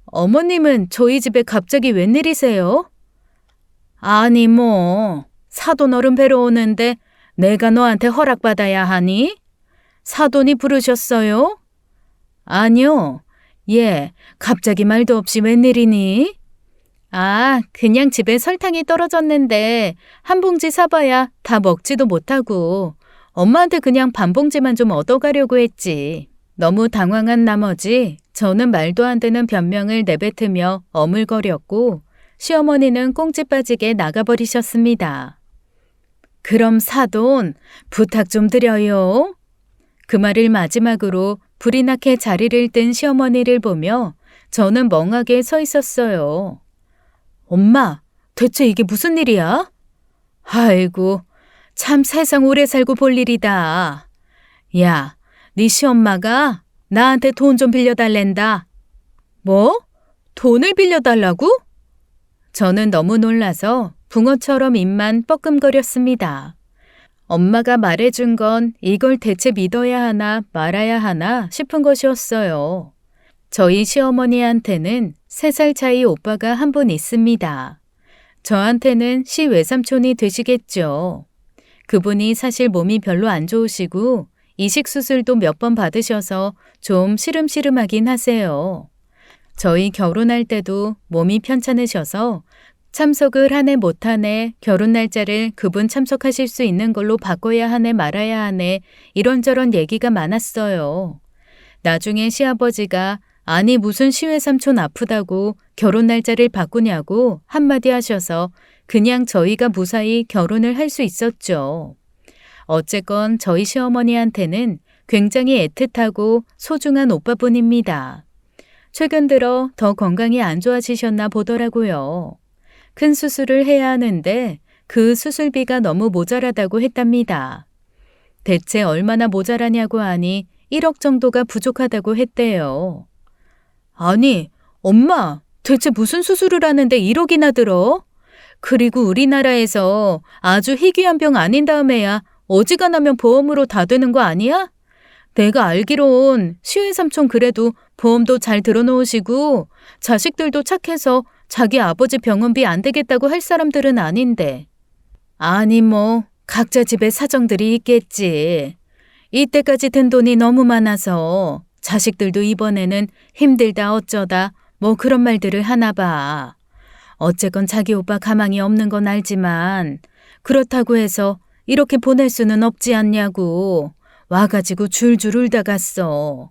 Speaker 1: 어머님은 저희 집에 갑자기 웬일이세요? 아니 뭐 사돈 어른 뵈러 오는데 내가 너한테 허락받아야 하니? 사돈이 부르셨어요? 아니요. 예, 갑자기 말도 없이 웬일이니? 아, 그냥 집에 설탕이 떨어졌는데 한 봉지 사봐야 다 먹지도 못하고 엄마한테 그냥 반 봉지만 좀 얻어가려고 했지. 너무 당황한 나머지 저는 말도 안 되는 변명을 내뱉으며 어물거렸고 시어머니는 꽁지 빠지게 나가버리셨습니다. 그럼 사돈 부탁 좀 드려요. 그 말을 마지막으로 불이 나게 자리를 뜬 시어머니를 보며 저는 멍하게 서 있었어요. 엄마, 대체 이게 무슨 일이야? 아이고, 참 세상 오래 살고 볼 일이다. 야, 네 시엄마가 나한테 돈 좀 빌려달랜다. 뭐? 돈을 빌려달라고? 저는 너무 놀라서 붕어처럼 입만 뻐끔거렸습니다. 엄마가 말해준 건 이걸 대체 믿어야 하나 말아야 하나 싶은 것이었어요. 저희 시어머니한테는 3살 차이 오빠가 한 분 있습니다. 저한테는 시외삼촌이 되시겠죠. 그분이 사실 몸이 별로 안 좋으시고 이식수술도 몇 번 받으셔서 좀 시름시름하긴 하세요. 저희 결혼할 때도 몸이 편찮으셔서 참석을 하네 못하네 결혼 날짜를 그분 참석하실 수 있는 걸로 바꿔야 하네 말아야 하네 이런저런 얘기가 많았어요. 나중에 시아버지가 아니 무슨 시외삼촌 아프다고 결혼 날짜를 바꾸냐고 한마디 하셔서 그냥 저희가 무사히 결혼을 할 수 있었죠. 어쨌건 저희 시어머니한테는 굉장히 애틋하고 소중한 오빠분입니다. 최근 들어 더 건강이 안 좋아지셨나 보더라고요. 큰 수술을 해야 하는데 그 수술비가 너무 모자라다고 했답니다. 대체 얼마나 모자라냐고 하니 1억 정도가 부족하다고 했대요. 아니, 엄마, 대체 무슨 수술을 하는데 1억이나 들어? 그리고 우리나라에서 아주 희귀한 병 아닌 다음에야 어지간하면 보험으로 다 되는 거 아니야? 내가 알기론 시외삼촌 그래도 보험도 잘 들어놓으시고 자식들도 착해서 자기 아버지 병원비 안 되겠다고 할 사람들은 아닌데. 아니 뭐 각자 집에 사정들이 있겠지. 이때까지 든 돈이 너무 많아서 자식들도 이번에는 힘들다 어쩌다 뭐 그런 말들을 하나 봐. 어쨌건 자기 오빠 가망이 없는 건 알지만 그렇다고 해서 이렇게 보낼 수는 없지 않냐고 와가지고 줄줄 울다 갔어.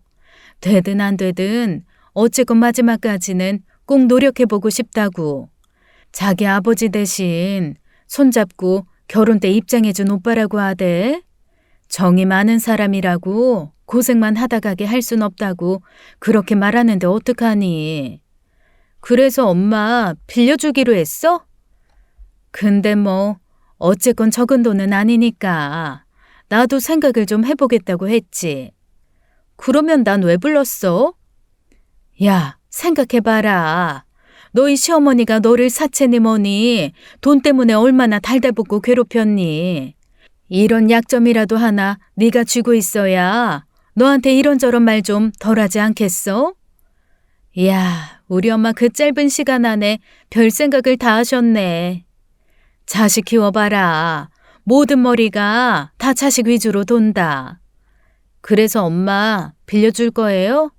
Speaker 1: 되든 안 되든 어쨌건 마지막까지는 꼭 노력해보고 싶다고. 자기 아버지 대신 손잡고 결혼 때 입장해준 오빠라고 하대. 정이 많은 사람이라고 고생만 하다 가게 할 순 없다고 그렇게 말하는데 어떡하니. 그래서 엄마 빌려주기로 했어? 근데 뭐 어쨌건 적은 돈은 아니니까 나도 생각을 좀 해보겠다고 했지. 그러면 난 왜 불렀어? 야, 생각해봐라. 너희 시어머니가 너를 사채니 뭐니 돈 때문에 얼마나 달달붙고 괴롭혔니. 이런 약점이라도 하나 네가 쥐고 있어야 너한테 이런저런 말 좀 덜하지 않겠어? 야, 우리 엄마 그 짧은 시간 안에 별 생각을 다 하셨네. 자식 키워봐라. 모든 머리가 다 자식 위주로 돈다. 그래서 엄마 빌려줄 거예요?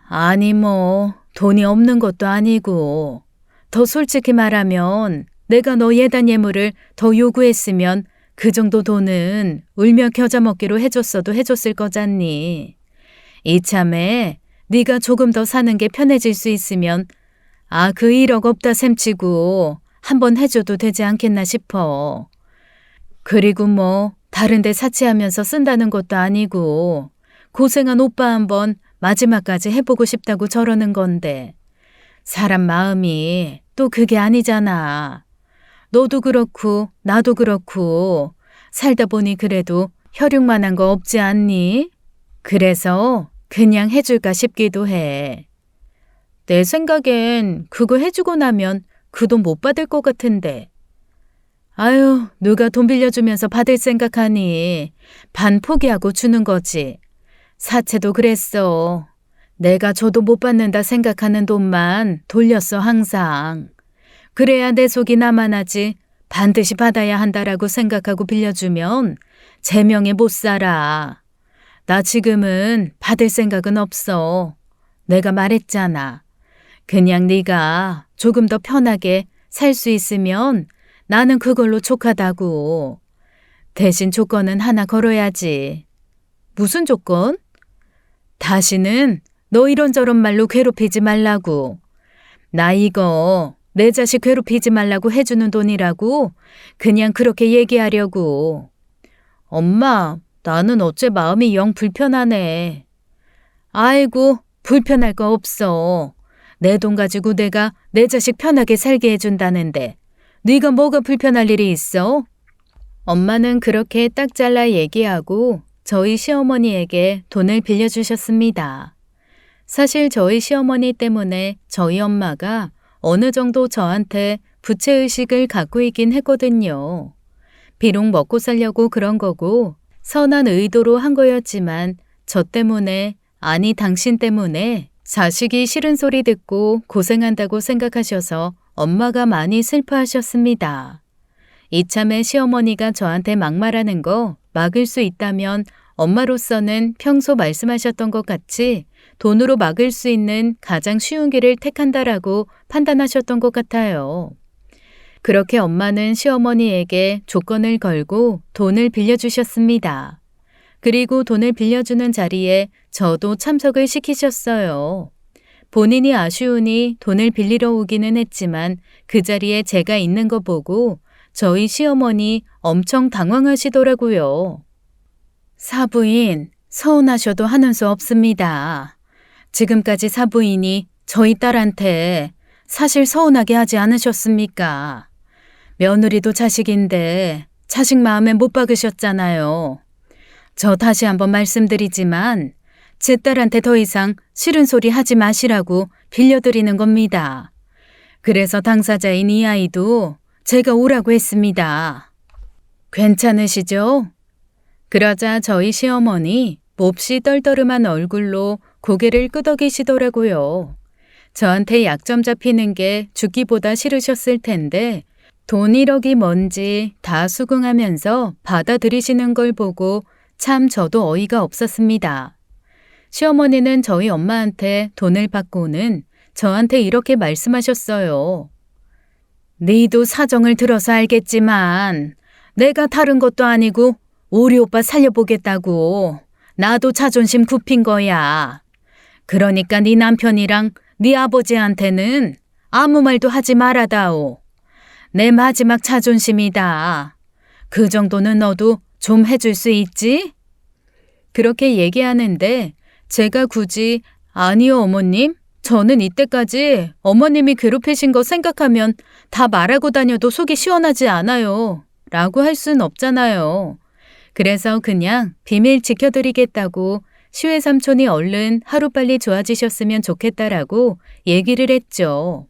Speaker 1: 아니 뭐 돈이 없는 것도 아니고 더 솔직히 말하면 내가 너 예단 예물을 더 요구했으면 그 정도 돈은 울며 겨자 먹기로 해줬어도 해줬을 거잖니. 이참에 네가 조금 더 사는 게 편해질 수 있으면 그 1억 없다 셈치고 한번 해줘도 되지 않겠나 싶어. 그리고 뭐 다른 데 사치하면서 쓴다는 것도 아니고 고생한 오빠 한번 마지막까지 해보고 싶다고 저러는 건데 사람 마음이 또 그게 아니잖아. 너도 그렇고 나도 그렇고 살다 보니 그래도 혈육만한 거 없지 않니? 그래서 그냥 해줄까 싶기도 해. 내 생각엔 그거 해주고 나면 그 돈 못 받을 것 같은데. 아유, 누가 돈 빌려주면서 받을 생각하니 반 포기하고 주는 거지. 사채도 그랬어. 내가 줘도 못 받는다 생각하는 돈만 돌렸어 항상. 그래야 내 속이 남아나지 반드시 받아야 한다라고 생각하고 빌려주면 제명에 못 살아. 나 지금은 받을 생각은 없어. 내가 말했잖아. 그냥 네가 조금 더 편하게 살 수 있으면 나는 그걸로 족하다고. 대신 조건은 하나 걸어야지. 무슨 조건? 다시는 너 이런저런 말로 괴롭히지 말라고. 나 이거 내 자식 괴롭히지 말라고 해주는 돈이라고 그냥 그렇게 얘기하려고. 엄마, 나는 어째 마음이 영 불편하네. 아이고, 불편할 거 없어. 내 돈 가지고 내가 내 자식 편하게 살게 해준다는데 네가 뭐가 불편할 일이 있어? 엄마는 그렇게 딱 잘라 얘기하고 저희 시어머니에게 돈을 빌려주셨습니다. 사실 저희 시어머니 때문에 저희 엄마가 어느 정도 저한테 부채의식을 갖고 있긴 했거든요. 비록 먹고 살려고 그런 거고 선한 의도로 한 거였지만 저 때문에, 아니 당신 때문에 자식이 싫은 소리 듣고 고생한다고 생각하셔서 엄마가 많이 슬퍼하셨습니다. 이참에 시어머니가 저한테 막말하는 거 막을 수 있다면 엄마로서는 평소 말씀하셨던 것 같이 돈으로 막을 수 있는 가장 쉬운 길을 택한다라고 판단하셨던 것 같아요. 그렇게 엄마는 시어머니에게 조건을 걸고 돈을 빌려주셨습니다. 그리고 돈을 빌려주는 자리에 저도 참석을 시키셨어요. 본인이 아쉬우니 돈을 빌리러 오기는 했지만 그 자리에 제가 있는 거 보고 저희 시어머니 엄청 당황하시더라고요. 사부인, 서운하셔도 하는 수 없습니다. 지금까지 사부인이 저희 딸한테 사실 서운하게 하지 않으셨습니까? 며느리도 자식인데 자식 마음에 못 박으셨잖아요. 저 다시 한번 말씀드리지만 제 딸한테 더 이상 싫은 소리 하지 마시라고 빌려드리는 겁니다. 그래서 당사자인 이 아이도 제가 오라고 했습니다. 괜찮으시죠? 그러자 저희 시어머니 몹시 떨떠름한 얼굴로 고개를 끄덕이시더라고요. 저한테 약점 잡히는 게 죽기보다 싫으셨을 텐데 돈 1억이 뭔지 다 수긍하면서 받아들이시는 걸 보고 참 저도 어이가 없었습니다. 시어머니는 저희 엄마한테 돈을 받고는 저한테 이렇게 말씀하셨어요. 네도 사정을 들어서 알겠지만 내가 다른 것도 아니고 우리 오빠 살려보겠다고 나도 자존심 굽힌 거야. 그러니까 네 남편이랑 네 아버지한테는 아무 말도 하지 말아다오. 내 마지막 자존심이다. 그 정도는 너도 좀 해줄 수 있지? 그렇게 얘기하는데 제가 굳이 아니요 어머님, 저는 이때까지 어머님이 괴롭히신 거 생각하면 다 말하고 다녀도 속이 시원하지 않아요. 라고 할 순 없잖아요. 그래서 그냥 비밀 지켜드리겠다고 시외 삼촌이 얼른 하루빨리 좋아지셨으면 좋겠다라고 얘기를 했죠.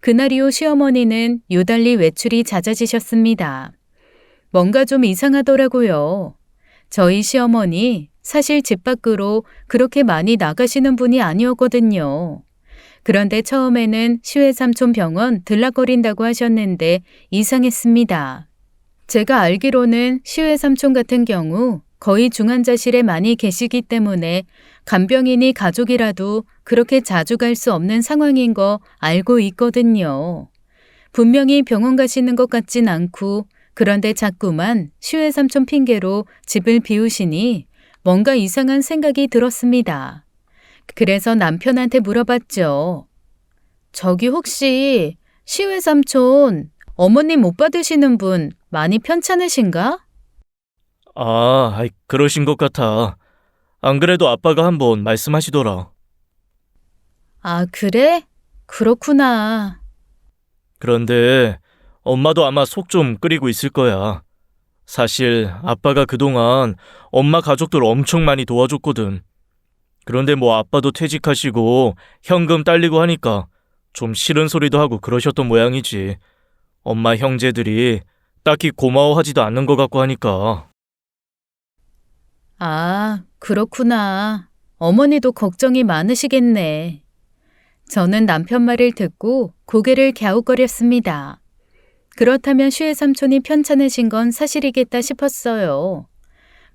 Speaker 1: 그날 이후 시어머니는 유달리 외출이 잦아지셨습니다. 뭔가 좀 이상하더라고요. 저희 시어머니 사실 집 밖으로 그렇게 많이 나가시는 분이 아니었거든요. 그런데 처음에는 시외 삼촌 병원 들락거린다고 하셨는데 이상했습니다. 제가 알기로는 시외 삼촌 같은 경우 거의 중환자실에 많이 계시기 때문에 간병인이 가족이라도 그렇게 자주 갈 수 없는 상황인 거 알고 있거든요. 분명히 병원 가시는 것 같진 않고 그런데 자꾸만 시외삼촌 핑계로 집을 비우시니 뭔가 이상한 생각이 들었습니다. 그래서 남편한테 물어봤죠. 저기 혹시 시외삼촌 어머님 못 받으시는 분 많이 편찮으신가?
Speaker 2: 그러신 것 같아. 안 그래도 아빠가 한번 말씀하시더라.
Speaker 1: 아, 그래? 그렇구나.
Speaker 2: 그런데 엄마도 아마 속 좀 끓이고 있을 거야. 사실 아빠가 그동안 엄마 가족들 엄청 많이 도와줬거든. 그런데 뭐 아빠도 퇴직하시고 현금 딸리고 하니까 좀 싫은 소리도 하고 그러셨던 모양이지. 엄마 형제들이 딱히 고마워하지도 않는 것 같고 하니까.
Speaker 1: 아, 그렇구나. 어머니도 걱정이 많으시겠네. 저는 남편 말을 듣고 고개를 갸웃거렸습니다. 그렇다면 시외삼촌이 편찮으신 건 사실이겠다 싶었어요.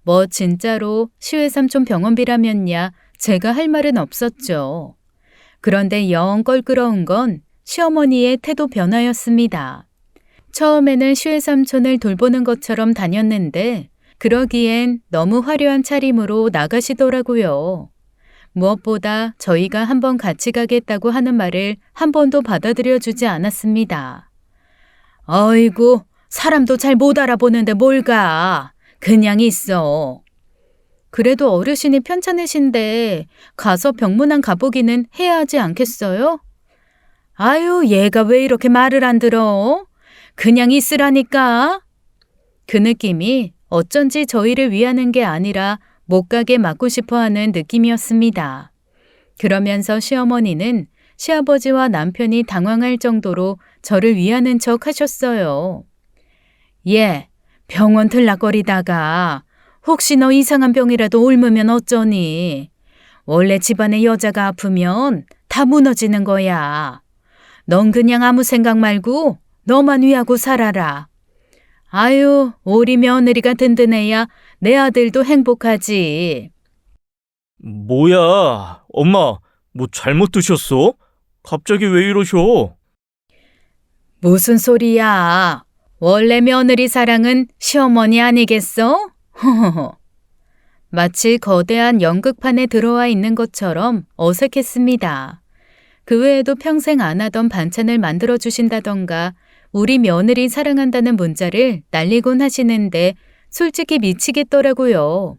Speaker 1: 뭐 진짜로 시외삼촌 병원비라면야 제가 할 말은 없었죠. 그런데 영 껄끄러운 건 시어머니의 태도 변화였습니다. 처음에는 시외삼촌을 돌보는 것처럼 다녔는데 그러기엔 너무 화려한 차림으로 나가시더라고요. 무엇보다 저희가 한번 같이 가겠다고 하는 말을 한 번도 받아들여 주지 않았습니다. 어이구, 사람도 잘 못 알아보는데 뭘 가. 그냥 있어. 그래도 어르신이 편찮으신데 가서 병문안 가보기는 해야 하지 않겠어요? 아유, 얘가 왜 이렇게 말을 안 들어? 그냥 있으라니까. 그 느낌이 어쩐지 저희를 위하는 게 아니라 못 가게 막고 싶어 하는 느낌이었습니다. 그러면서 시어머니는 시아버지와 남편이 당황할 정도로 저를 위하는 척 하셨어요. 얘, 병원 들락거리다가 혹시 너 이상한 병이라도 옮으면 어쩌니? 원래 집안에 여자가 아프면 다 무너지는 거야. 넌 그냥 아무 생각 말고 너만 위하고 살아라. 아유, 우리 며느리가 든든해야 내 아들도 행복하지.
Speaker 2: 뭐야, 엄마, 뭐 잘못 드셨어? 갑자기 왜 이러셔?
Speaker 1: 무슨 소리야? 원래 며느리 사랑은 시어머니 아니겠어? 허허허. 마치 거대한 연극판에 들어와 있는 것처럼 어색했습니다. 그 외에도 평생 안 하던 반찬을 만들어 주신다던가 우리 며느리 사랑한다는 문자를 날리곤 하시는데 솔직히 미치겠더라고요.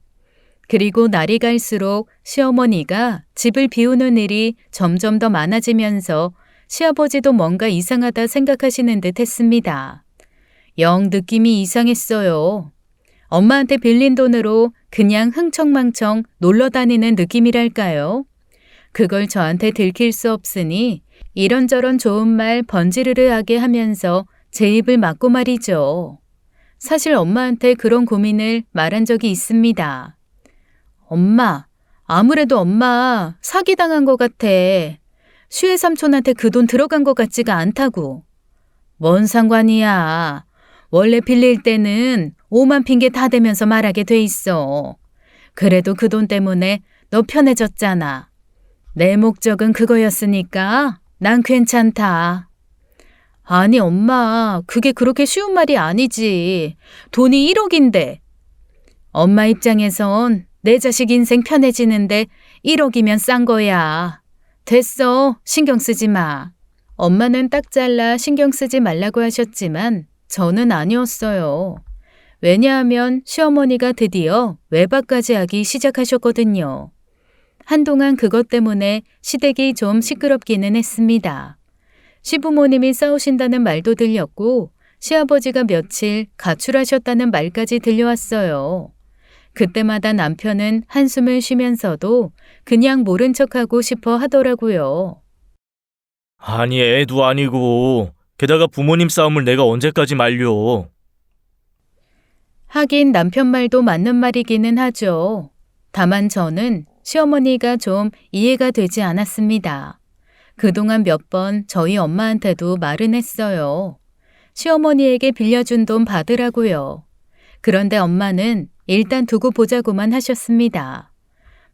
Speaker 1: 그리고 날이 갈수록 시어머니가 집을 비우는 일이 점점 더 많아지면서 시아버지도 뭔가 이상하다 생각하시는 듯 했습니다. 영 느낌이 이상했어요. 엄마한테 빌린 돈으로 그냥 흥청망청 놀러 다니는 느낌이랄까요? 그걸 저한테 들킬 수 없으니 이런저런 좋은 말 번지르르하게 하면서 제 입을 막고 말이죠. 사실 엄마한테 그런 고민을 말한 적이 있습니다. 엄마, 아무래도 엄마 사기당한 것 같아. 시외삼촌한테 그 돈 들어간 것 같지가 않다고. 뭔 상관이야. 원래 빌릴 때는 오만 핑계 다 대면서 말하게 돼 있어. 그래도 그 돈 때문에 너 편해졌잖아. 내 목적은 그거였으니까 난 괜찮다. 아니 엄마, 그게 그렇게 쉬운 말이 아니지. 돈이 1억인데. 엄마 입장에선 내 자식 인생 편해지는데 1억이면 싼 거야. 됐어, 신경 쓰지 마. 엄마는 딱 잘라 신경 쓰지 말라고 하셨지만 저는 아니었어요. 왜냐하면 시어머니가 드디어 외박까지 하기 시작하셨거든요. 한동안 그것 때문에 시댁이 좀 시끄럽기는 했습니다. 시부모님이 싸우신다는 말도 들렸고 시아버지가 며칠 가출하셨다는 말까지 들려왔어요. 그때마다 남편은 한숨을 쉬면서도 그냥 모른 척하고 싶어 하더라고요.
Speaker 2: 아니, 애도 아니고 게다가 부모님 싸움을 내가 언제까지 말려.
Speaker 1: 하긴 남편 말도 맞는 말이기는 하죠. 다만 저는 시어머니가 좀 이해가 되지 않았습니다. 그동안 몇 번 저희 엄마한테도 말은 했어요. 시어머니에게 빌려준 돈 받으라고요. 그런데 엄마는 일단 두고 보자고만 하셨습니다.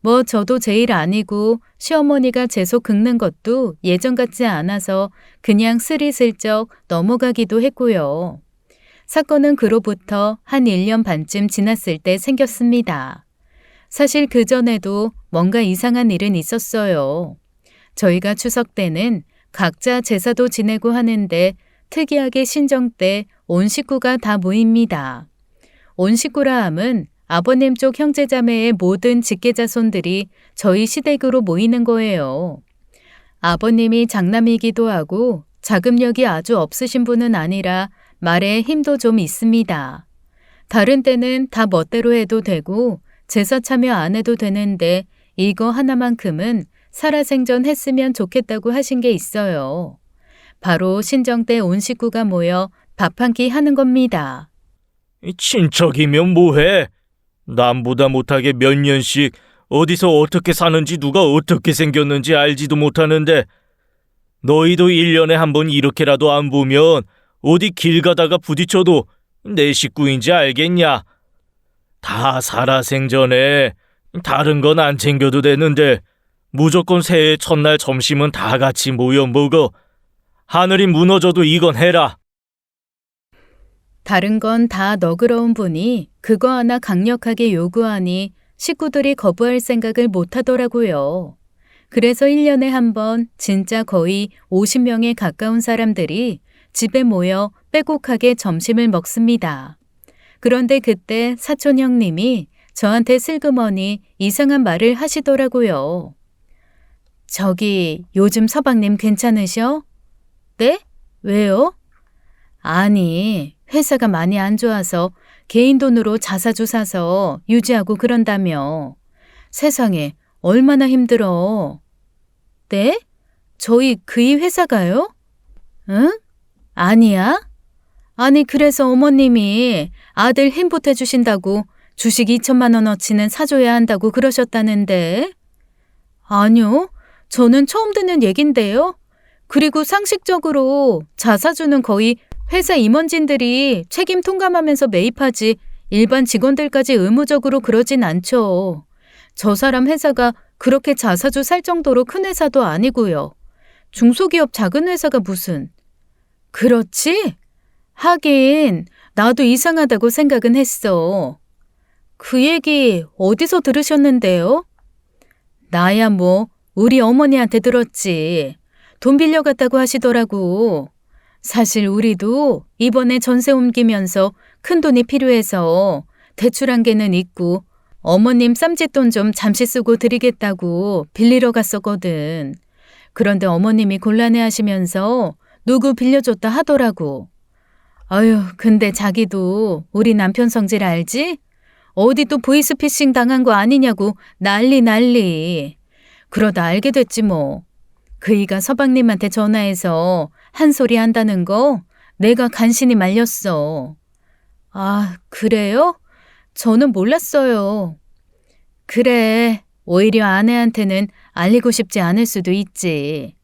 Speaker 1: 뭐 저도 제 일 아니고 시어머니가 제 속 긁는 것도 예전 같지 않아서 그냥 스리슬쩍 넘어가기도 했고요. 사건은 그로부터 한 1년 반쯤 지났을 때 생겼습니다. 사실 그전에도 뭔가 이상한 일은 있었어요. 저희가 추석 때는 각자 제사도 지내고 하는데 특이하게 신정 때 온 식구가 다 모입니다. 온 식구라 함은 아버님 쪽 형제자매의 모든 직계자손들이 저희 시댁으로 모이는 거예요. 아버님이 장남이기도 하고 자금력이 아주 없으신 분은 아니라 말에 힘도 좀 있습니다. 다른 때는 다 멋대로 해도 되고 제사 참여 안 해도 되는데 이거 하나만큼은 살아생전 했으면 좋겠다고 하신 게 있어요. 바로 신정 때 온 식구가 모여 밥 한 끼 하는 겁니다.
Speaker 2: 친척이면 뭐해? 남보다 못하게 몇 년씩 어디서 어떻게 사는지 누가 어떻게 생겼는지 알지도 못하는데 너희도 1년에 한 번 이렇게라도 안 보면 어디 길 가다가 부딪혀도 내 식구인지 알겠냐? 다 살아생전에 다른 건 안 챙겨도 되는데 무조건 새해 첫날 점심은 다 같이 모여 먹어. 하늘이 무너져도 이건 해라.
Speaker 1: 다른 건 다 너그러운 분이 그거 하나 강력하게 요구하니 식구들이 거부할 생각을 못 하더라고요. 그래서 1년에 한 번 진짜 거의 50명에 가까운 사람들이 집에 모여 빼곡하게 점심을 먹습니다. 그런데 그때 사촌 형님이 저한테 슬그머니 이상한 말을 하시더라고요. 저기 요즘 서방님 괜찮으셔? 네? 왜요? 아니, 회사가 많이 안 좋아서 개인 돈으로 자사주 사서 유지하고 그런다며. 세상에 얼마나 힘들어. 네? 저희 그이 회사가요? 응? 아니야? 아니 그래서 어머님이 아들 힘 보태주신다고 주식 2천만 원어치는 사줘야 한다고 그러셨다는데. 아니요. 저는 처음 듣는 얘긴데요. 그리고 상식적으로 자사주는 거의 회사 임원진들이 책임 통감하면서 매입하지 일반 직원들까지 의무적으로 그러진 않죠. 저 사람 회사가 그렇게 자사주 살 정도로 큰 회사도 아니고요. 중소기업 작은 회사가 무슨. 그렇지? 하긴 나도 이상하다고 생각은 했어. 그 얘기 어디서 들으셨는데요? 나야 뭐 우리 어머니한테 들었지. 돈 빌려갔다고 하시더라고. 사실 우리도 이번에 전세 옮기면서 큰 돈이 필요해서 대출한 개는 있고 어머님 쌈짓돈 좀 잠시 쓰고 드리겠다고 빌리러 갔었거든. 그런데 어머님이 곤란해하시면서 누구 빌려줬다 하더라고. 아유, 근데 자기도 우리 남편 성질 알지? 어디 또 보이스피싱 당한 거 아니냐고 난리. 그러다 알게 됐지 뭐. 그이가 서방님한테 전화해서 한 소리 한다는 거 내가 간신히 말렸어. 아, 그래요? 저는 몰랐어요. 그래, 오히려 아내한테는 알리고 싶지 않을 수도 있지.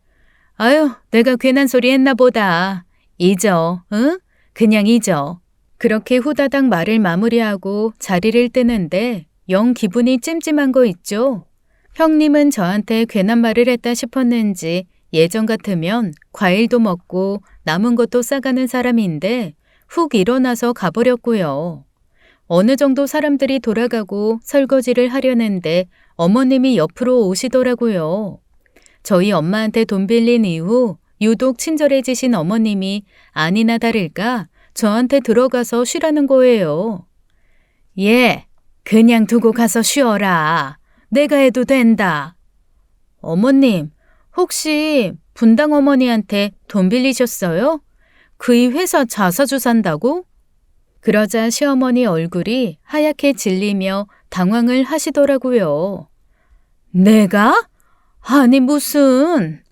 Speaker 1: 아유, 내가 괜한 소리 했나 보다. 잊어, 응? 그냥 잊어. 그렇게 후다닥 말을 마무리하고 자리를 뜨는데 영 기분이 찜찜한 거 있죠? 형님은 저한테 괜한 말을 했다 싶었는지 예전 같으면 과일도 먹고 남은 것도 싸가는 사람인데 훅 일어나서 가버렸고요. 어느 정도 사람들이 돌아가고 설거지를 하려는데 어머님이 옆으로 오시더라고요. 저희 엄마한테 돈 빌린 이후 유독 친절해지신 어머님이 아니나 다를까 저한테 들어가서 쉬라는 거예요. 예, 그냥 두고 가서 쉬어라. 내가 해도 된다. 어머님, 혹시 분당 어머니한테 돈 빌리셨어요? 그이 회사 자사주 산다고? 그러자 시어머니 얼굴이 하얗게 질리며 당황을 하시더라고요. 내가? 아니 무슨.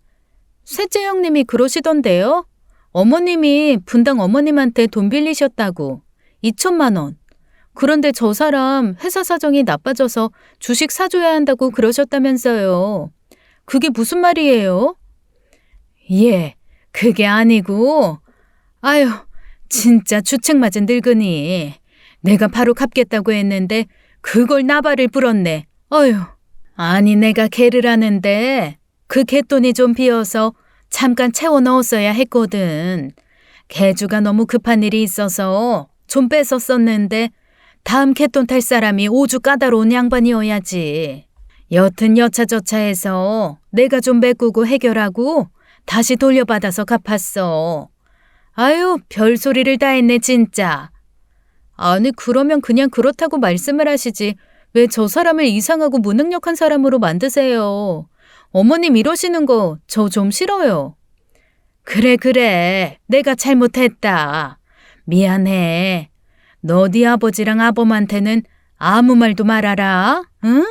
Speaker 1: 셋째 형님이 그러시던데요. 어머님이 분당 어머님한테 돈 빌리셨다고. 2천만 원. 그런데 저 사람 회사 사정이 나빠져서 주식 사줘야 한다고 그러셨다면서요. 그게 무슨 말이에요? 예, 그게 아니고. 아유, 진짜 주책 맞은 늙은이. 내가 바로 갚겠다고 했는데 그걸 나발을 불었네. 어휴. 아니 내가 개를 하는데 그 갯돈이 좀 비어서 잠깐 채워 넣었어야 했거든. 개주가 너무 급한 일이 있어서 좀 뺏었었는데 다음 캣돈 탈 사람이 오주 까다로운 양반이어야지. 여튼 여차저차해서 내가 좀 메꾸고 해결하고 다시 돌려받아서 갚았어. 아유, 별소리를 다 했네 진짜. 아니 그러면 그냥 그렇다고 말씀을 하시지 왜 저 사람을 이상하고 무능력한 사람으로 만드세요. 어머님 이러시는 거 저 좀 싫어요. 그래 내가 잘못했다. 미안해. 너 네 아버지랑 아범한테는 아무 말도 말아라. 응?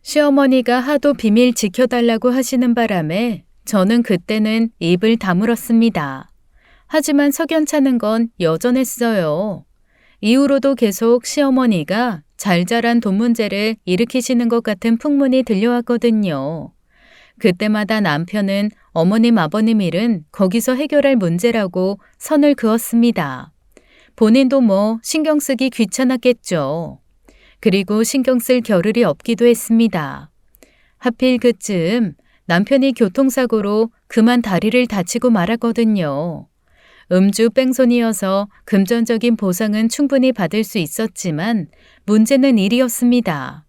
Speaker 1: 시어머니가 하도 비밀 지켜달라고 하시는 바람에 저는 그때는 입을 다물었습니다. 하지만 석연찮은 건 여전했어요. 이후로도 계속 시어머니가 잘 자란 돈 문제를 일으키시는 것 같은 풍문이 들려왔거든요. 그때마다 남편은 어머님 아버님 일은 거기서 해결할 문제라고 선을 그었습니다. 본인도 뭐 신경 쓰기 귀찮았겠죠. 그리고 신경 쓸 겨를이 없기도 했습니다. 하필 그쯤 남편이 교통사고로 그만 다리를 다치고 말았거든요. 음주 뺑소니여서 금전적인 보상은 충분히 받을 수 있었지만 문제는 일이었습니다.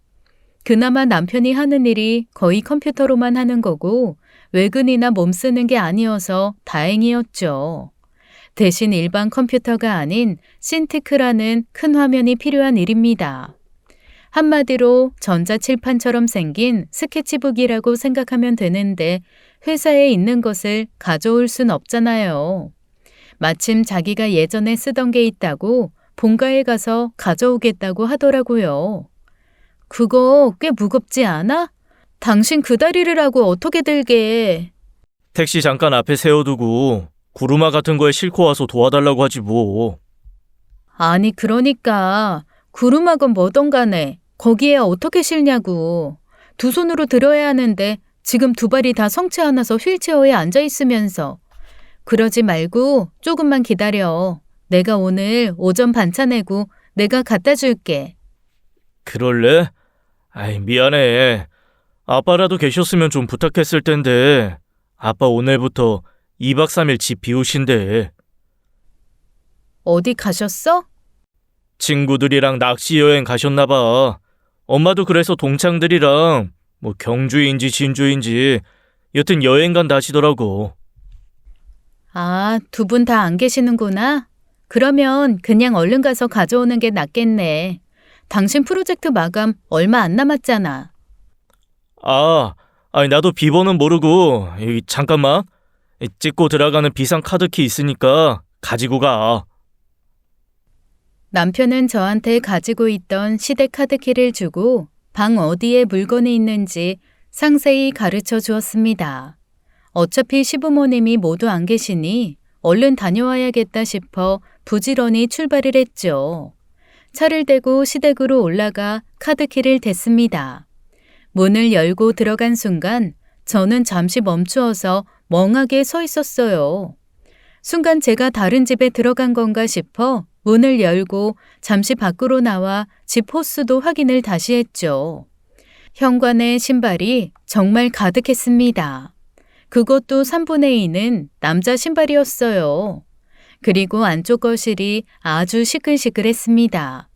Speaker 1: 그나마 남편이 하는 일이 거의 컴퓨터로만 하는 거고 외근이나 몸 쓰는 게 아니어서 다행이었죠. 대신 일반 컴퓨터가 아닌 신티크라는 큰 화면이 필요한 일입니다. 한마디로 전자칠판처럼 생긴 스케치북이라고 생각하면 되는데 회사에 있는 것을 가져올 순 없잖아요. 마침 자기가 예전에 쓰던 게 있다고 본가에 가서 가져오겠다고 하더라고요. 그거 꽤 무겁지 않아? 당신 그 다리를 하고 어떻게 들게.
Speaker 2: 택시 잠깐 앞에 세워두고 구루마 같은 거에 싣고 와서 도와달라고 하지 뭐.
Speaker 1: 아니 그러니까 구루마건 뭐던 간에 거기에 어떻게 실냐고. 두 손으로 들어야 하는데 지금 두 발이 다 성치 않아서 휠체어에 앉아 있으면서. 그러지 말고 조금만 기다려. 내가 오늘 오전 반차 내고 내가 갖다 줄게.
Speaker 2: 그럴래? 아이, 미안해. 아빠라도 계셨으면 좀 부탁했을 텐데 아빠 오늘부터 2박 3일 집 비우신대.
Speaker 1: 어디 가셨어?
Speaker 2: 친구들이랑 낚시 여행 가셨나 봐. 엄마도 그래서 동창들이랑 뭐 경주인지 진주인지 여튼 여행 간다 하시더라고.
Speaker 1: 아, 두 분 다 안 계시는구나. 그러면 그냥 얼른 가서 가져오는 게 낫겠네. 당신 프로젝트 마감 얼마 안 남았잖아.
Speaker 2: 아니 나도 비번은 모르고 여기 잠깐만. 찍고 들어가는 비상 카드키 있으니까 가지고 가.
Speaker 1: 남편은 저한테 가지고 있던 시댁 카드키를 주고 방 어디에 물건이 있는지 상세히 가르쳐 주었습니다. 어차피 시부모님이 모두 안 계시니 얼른 다녀와야겠다 싶어 부지런히 출발을 했죠. 차를 대고 시댁으로 올라가 카드키를 댔습니다. 문을 열고 들어간 순간 저는 잠시 멈추어서 멍하게 서 있었어요. 순간 제가 다른 집에 들어간 건가 싶어 문을 열고 잠시 밖으로 나와 집 호수도 확인을 다시 했죠. 현관에 신발이 정말 가득했습니다. 그것도 3분의 2는 남자 신발이었어요. 그리고 안쪽 거실이 아주 시끌시끌했습니다.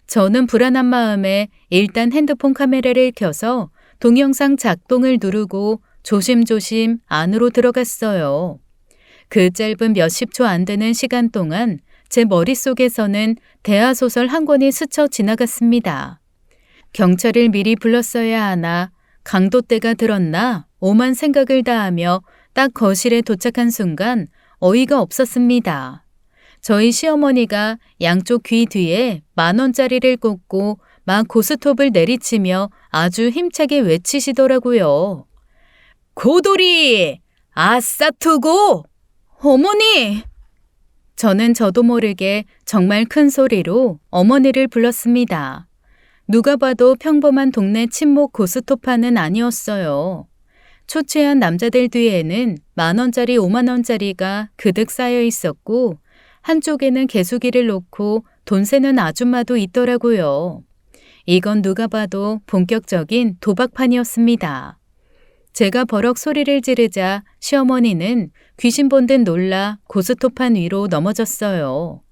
Speaker 1: 저는 불안한 마음에 일단 핸드폰 카메라를 켜서 동영상 작동을 누르고 조심조심 안으로 들어갔어요. 그 짧은 몇십 초 안 되는 시간 동안 제 머릿속에서는 대하소설 한 권이 스쳐 지나갔습니다. 경찰을 미리 불렀어야 하나, 강도떼가 들었나 오만 생각을 다하며 딱 거실에 도착한 순간 어이가 없었습니다. 저희 시어머니가 양쪽 귀 뒤에 10,000원짜리를 꽂고 막 고스톱을 내리치며 아주 힘차게 외치시더라고요. 고돌이! 아싸 투고! 어머니! 저는 저도 모르게 정말 큰 소리로 어머니를 불렀습니다. 누가 봐도 평범한 동네 친목 고스톱판은 아니었어요. 초췌한 남자들 뒤에는 10,000원짜리 50,000원짜리가 그득 쌓여 있었고 한쪽에는 개수기를 놓고 돈 세는 아줌마도 있더라고요. 이건 누가 봐도 본격적인 도박판이었습니다. 제가 버럭 소리를 지르자 시어머니는 귀신 본 듯 놀라 고스톱판 위로 넘어졌어요.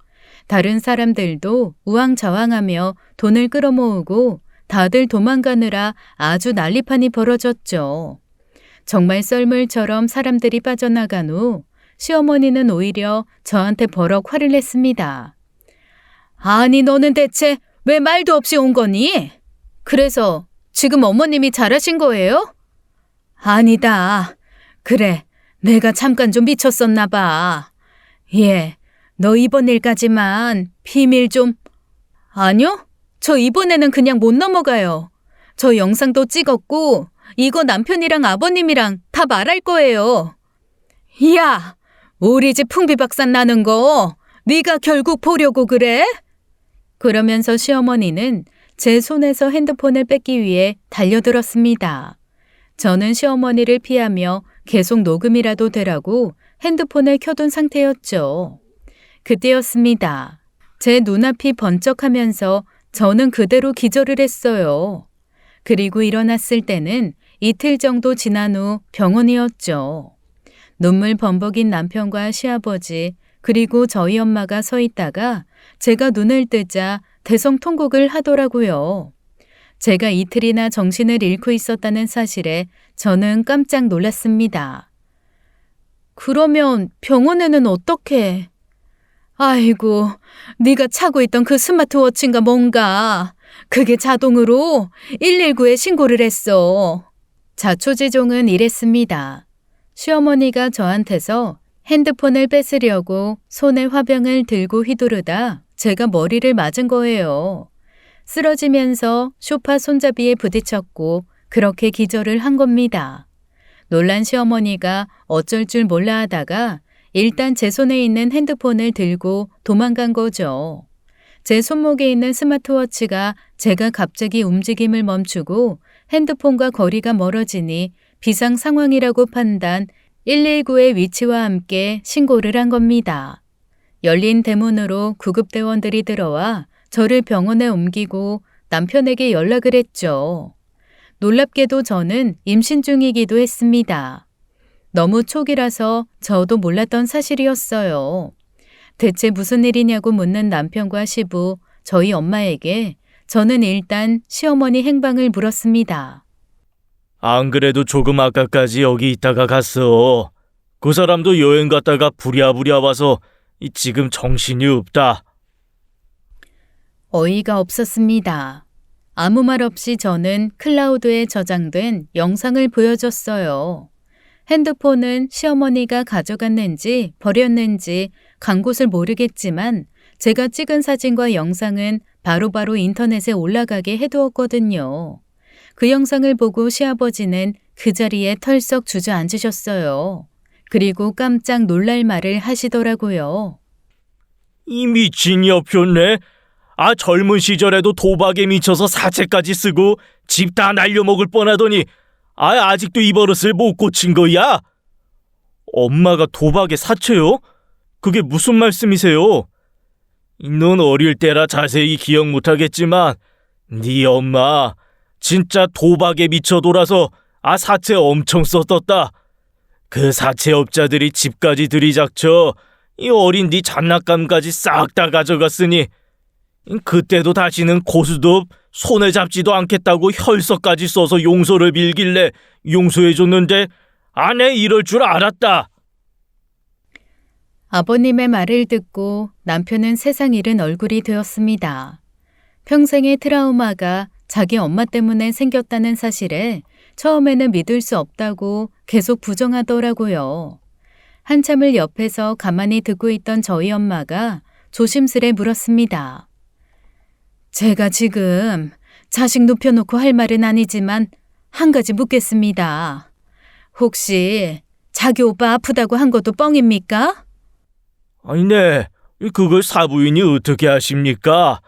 Speaker 1: 다른 사람들도 우왕좌왕하며 돈을 끌어모으고 다들 도망가느라 아주 난리판이 벌어졌죠. 정말 썰물처럼 사람들이 빠져나간 후 시어머니는 오히려 저한테 버럭 화를 냈습니다. 아니, 너는 대체 왜 말도 없이 온 거니? 그래서 지금 어머님이 잘하신 거예요? 아니다. 그래, 내가 잠깐 좀 미쳤었나 봐. 예, 너 이번 일까지만 비밀 좀... 아니요, 저 이번에는 그냥 못 넘어가요. 저 영상도 찍었고 이거 남편이랑 아버님이랑 다 말할 거예요. 야, 우리 집 풍비박산 나는 거 네가 결국 보려고 그래? 그러면서 시어머니는 제 손에서 핸드폰을 뺏기 위해 달려들었습니다. 저는 시어머니를 피하며 계속 녹음이라도 되라고 핸드폰을 켜둔 상태였죠. 그때였습니다. 제 눈앞이 번쩍하면서 저는 그대로 기절을 했어요. 그리고 일어났을 때는 이틀 정도 지난 후 병원이었죠. 눈물 범벅인 남편과 시아버지 그리고 저희 엄마가 서 있다가 제가 눈을 뜨자 대성통곡을 하더라고요. 제가 이틀이나 정신을 잃고 있었다는 사실에 저는 깜짝 놀랐습니다. 그러면 병원에는 어떻게? 아이고, 네가 차고 있던 그 스마트워치인가 뭔가. 그게 자동으로 119에 신고를 했어. 자초지종은 이랬습니다. 시어머니가 저한테서 핸드폰을 뺏으려고 손에 화병을 들고 휘두르다 제가 머리를 맞은 거예요. 쓰러지면서 소파 손잡이에 부딪혔고 그렇게 기절을 한 겁니다. 놀란 시어머니가 어쩔 줄 몰라 하다가 일단 제 손에 있는 핸드폰을 들고 도망간 거죠. 제 손목에 있는 스마트워치가 제가 갑자기 움직임을 멈추고 핸드폰과 거리가 멀어지니 비상 상황이라고 판단 119의 위치와 함께 신고를 한 겁니다. 열린 대문으로 구급대원들이 들어와 저를 병원에 옮기고 남편에게 연락을 했죠. 놀랍게도 저는 임신 중이기도 했습니다. 너무 초기라서 저도 몰랐던 사실이었어요. 대체 무슨 일이냐고 묻는 남편과 시부, 저희 엄마에게 저는 일단 시어머니 행방을 물었습니다.
Speaker 2: 안 그래도 조금 아까까지 여기 있다가 갔어. 그 사람도 여행 갔다가 부랴부랴 와서 지금 정신이 없다.
Speaker 1: 어이가 없었습니다. 아무 말 없이 저는 클라우드에 저장된 영상을 보여줬어요. 핸드폰은 시어머니가 가져갔는지 버렸는지 간 곳을 모르겠지만 제가 찍은 사진과 영상은 바로바로 인터넷에 올라가게 해두었거든요. 그 영상을 보고 시아버지는 그 자리에 털썩 주저앉으셨어요. 그리고 깜짝 놀랄 말을 하시더라고요.
Speaker 2: 이 미친 여편네. 젊은 시절에도 도박에 미쳐서 사채까지 쓰고 집 다 날려먹을 뻔하더니 아직도 이 버릇을 못 고친 거야? 엄마가 도박에 사채요? 그게 무슨 말씀이세요? 넌 어릴 때라 자세히 기억 못하겠지만 네 엄마 진짜 도박에 미쳐 돌아서 사채 엄청 썼었다. 그 사채업자들이 집까지 들이닥쳐 이 어린 네 장난감까지 싹 다 가져갔으니 그때도 다시는 고스톱 손에 잡지도 않겠다고 혈서까지 써서 용서를 빌길래 용서해줬는데 내 이럴 줄 알았다.
Speaker 1: 아버님의 말을 듣고 남편은 세상 잃은 얼굴이 되었습니다. 평생의 트라우마가 자기 엄마 때문에 생겼다는 사실에 처음에는 믿을 수 없다고 계속 부정하더라고요. 한참을 옆에서 가만히 듣고 있던 저희 엄마가 조심스레 물었습니다. 제가 지금 자식 눕혀놓고 할 말은 아니지만 한 가지 묻겠습니다. 혹시 자기 오빠 아프다고 한 것도 뻥입니까?
Speaker 2: 네. 그걸 사부인이 어떻게 아십니까?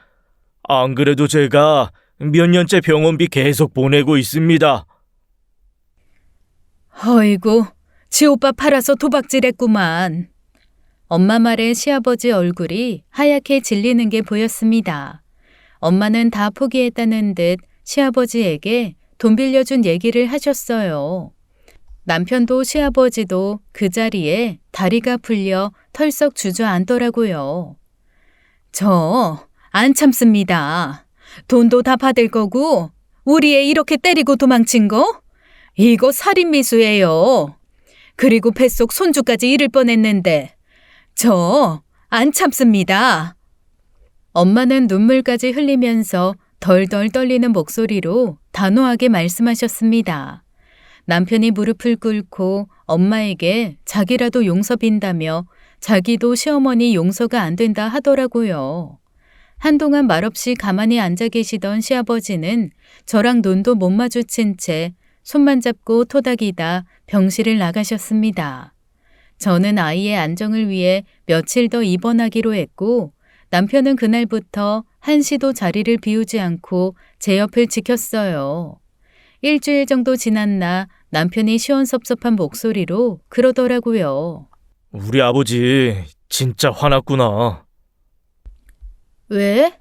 Speaker 2: 안 그래도 제가 몇 년째 병원비 계속 보내고 있습니다.
Speaker 1: 어이구, 지 오빠 팔아서 도박질했구만. 엄마 말에 시아버지 얼굴이 하얗게 질리는 게 보였습니다. 엄마는 다 포기했다는 듯 시아버지에게 돈 빌려준 얘기를 하셨어요. 남편도 시아버지도 그 자리에 다리가 풀려 털썩 주저앉더라고요. 저 안 참습니다. 돈도 다 받을 거고 우리 애 이렇게 때리고 도망친 거? 이거 살인미수예요. 그리고 뱃속 손주까지 잃을 뻔했는데 저 안 참습니다. 엄마는 눈물까지 흘리면서 덜덜 떨리는 목소리로 단호하게 말씀하셨습니다. 남편이 무릎을 꿇고 엄마에게 자기라도 용서 빈다며 자기도 시어머니 용서가 안 된다 하더라고요. 한동안 말없이 가만히 앉아 계시던 시아버지는 저랑 눈도 못 마주친 채 손만 잡고 토닥이다 병실을 나가셨습니다. 저는 아이의 안정을 위해 며칠 더 입원하기로 했고 남편은 그날부터 한시도 자리를 비우지 않고 제 옆을 지켰어요. 일주일 정도 지났나 남편이 시원섭섭한 목소리로 그러더라고요.
Speaker 2: 우리 아버지 진짜 화났구나.
Speaker 1: 왜?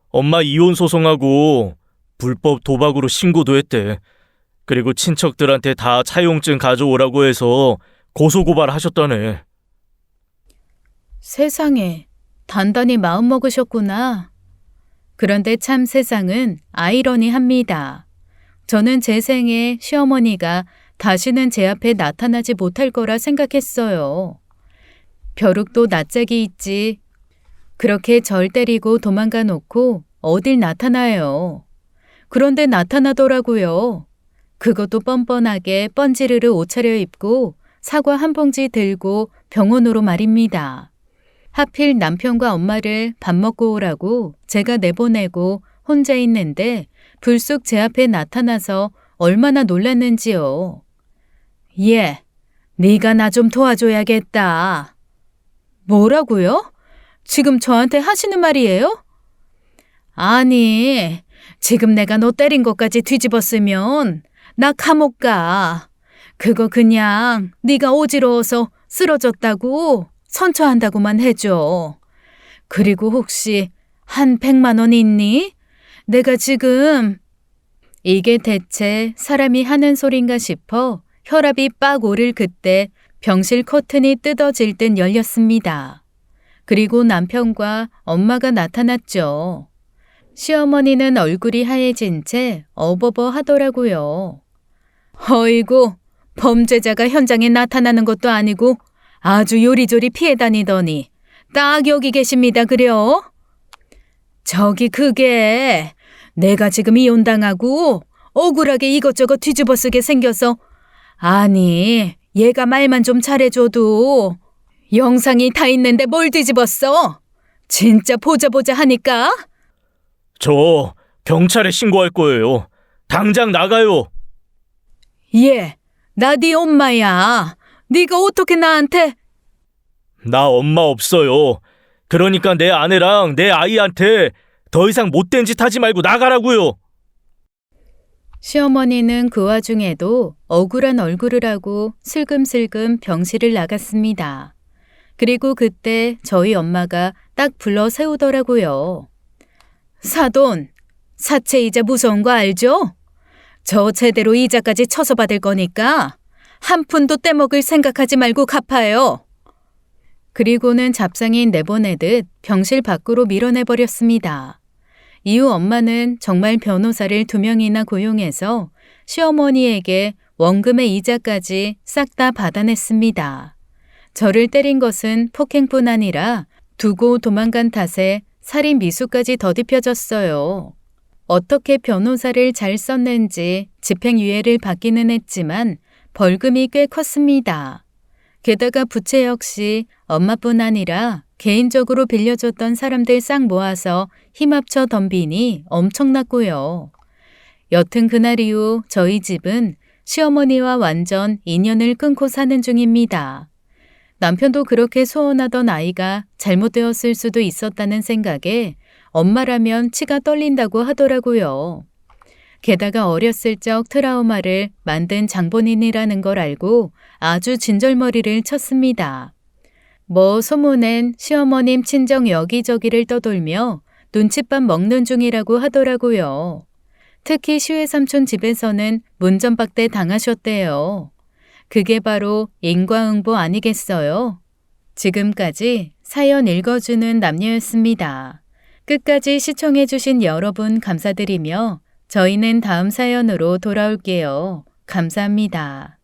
Speaker 2: 엄마 이혼 소송하고 불법 도박으로 신고도 했대. 그리고 친척들한테 다 차용증 가져오라고 해서 고소고발하셨다네.
Speaker 1: 세상에, 단단히 마음먹으셨구나. 그런데 참 세상은 아이러니합니다. 저는 제 생에 시어머니가 다시는 제 앞에 나타나지 못할 거라 생각했어요. 벼룩도 낯짝이 있지. 그렇게 절 때리고 도망가 놓고 어딜 나타나요. 그런데 나타나더라고요. 그것도 뻔뻔하게 뻔지르르 옷 차려입고 사과 한 봉지 들고 병원으로 말입니다. 하필 남편과 엄마를 밥 먹고 오라고 제가 내보내고 혼자 있는데 불쑥 제 앞에 나타나서 얼마나 놀랐는지요. 예, 네가 나 좀 도와줘야겠다. 뭐라고요? 지금 저한테 하시는 말이에요? 아니, 지금 내가 너 때린 것까지 뒤집었으면 나 감옥 가. 그거 그냥 네가 어지러워서 쓰러졌다고 선처한다고만 해줘. 그리고 혹시 한 100만 원 있니? 내가 지금 이게 대체 사람이 하는 소린가 싶어 혈압이 빡 오를 그때 병실 커튼이 뜯어질 듯 열렸습니다. 그리고 남편과 엄마가 나타났죠. 시어머니는 얼굴이 하얘진 채 어버버 하더라고요. 어이구, 범죄자가 현장에 나타나는 것도 아니고 아주 요리조리 피해 다니더니 딱 여기 계십니다, 그려? 저기 그게 내가 지금 이혼당하고 억울하게 이것저것 뒤집어 쓰게 생겨서 아니, 얘가 말만 좀 잘해줘도 영상이 다 있는데 뭘 뒤집었어? 진짜 보자 하니까?
Speaker 2: 저 경찰에 신고할 거예요. 당장 나가요.
Speaker 1: 예, 나 네 엄마야. 네가 어떻게 나한테?
Speaker 2: 나 엄마 없어요. 그러니까 내 아내랑 내 아이한테 더 이상 못된 짓 하지 말고 나가라고요.
Speaker 1: 시어머니는 그 와중에도 억울한 얼굴을 하고 슬금슬금 병실을 나갔습니다. 그리고 그때 저희 엄마가 딱 불러 세우더라고요. 사돈, 사채이자 무서운 거 알죠? 저 제대로 이자까지 쳐서 받을 거니까 한 푼도 떼먹을 생각하지 말고 갚아요. 그리고는 잡상인 내보내듯 병실 밖으로 밀어내버렸습니다. 이후 엄마는 정말 변호사를 2명이나 고용해서 시어머니에게 원금의 이자까지 싹 다 받아냈습니다. 저를 때린 것은 폭행뿐 아니라 두고 도망간 탓에 살인 미수까지 더딥혀졌어요. 어떻게 변호사를 잘 썼는지 집행유예를 받기는 했지만 벌금이 꽤 컸습니다. 게다가 부채 역시 엄마뿐 아니라 개인적으로 빌려줬던 사람들 싹 모아서 힘합쳐 덤비니 엄청났고요. 여튼 그날 이후 저희 집은 시어머니와 완전 인연을 끊고 사는 중입니다. 남편도 그렇게 소원하던 아이가 잘못되었을 수도 있었다는 생각에 엄마라면 치가 떨린다고 하더라고요. 게다가 어렸을 적 트라우마를 만든 장본인이라는 걸 알고 아주 진절머리를 쳤습니다. 뭐 소문엔 시어머님 친정 여기저기를 떠돌며 눈칫밥 먹는 중이라고 하더라고요. 특히 시외삼촌 집에서는 문전박대 당하셨대요. 그게 바로 인과응보 아니겠어요? 지금까지 사연 읽어주는 남녀였습니다. 끝까지 시청해주신 여러분 감사드리며 저희는 다음 사연으로 돌아올게요. 감사합니다.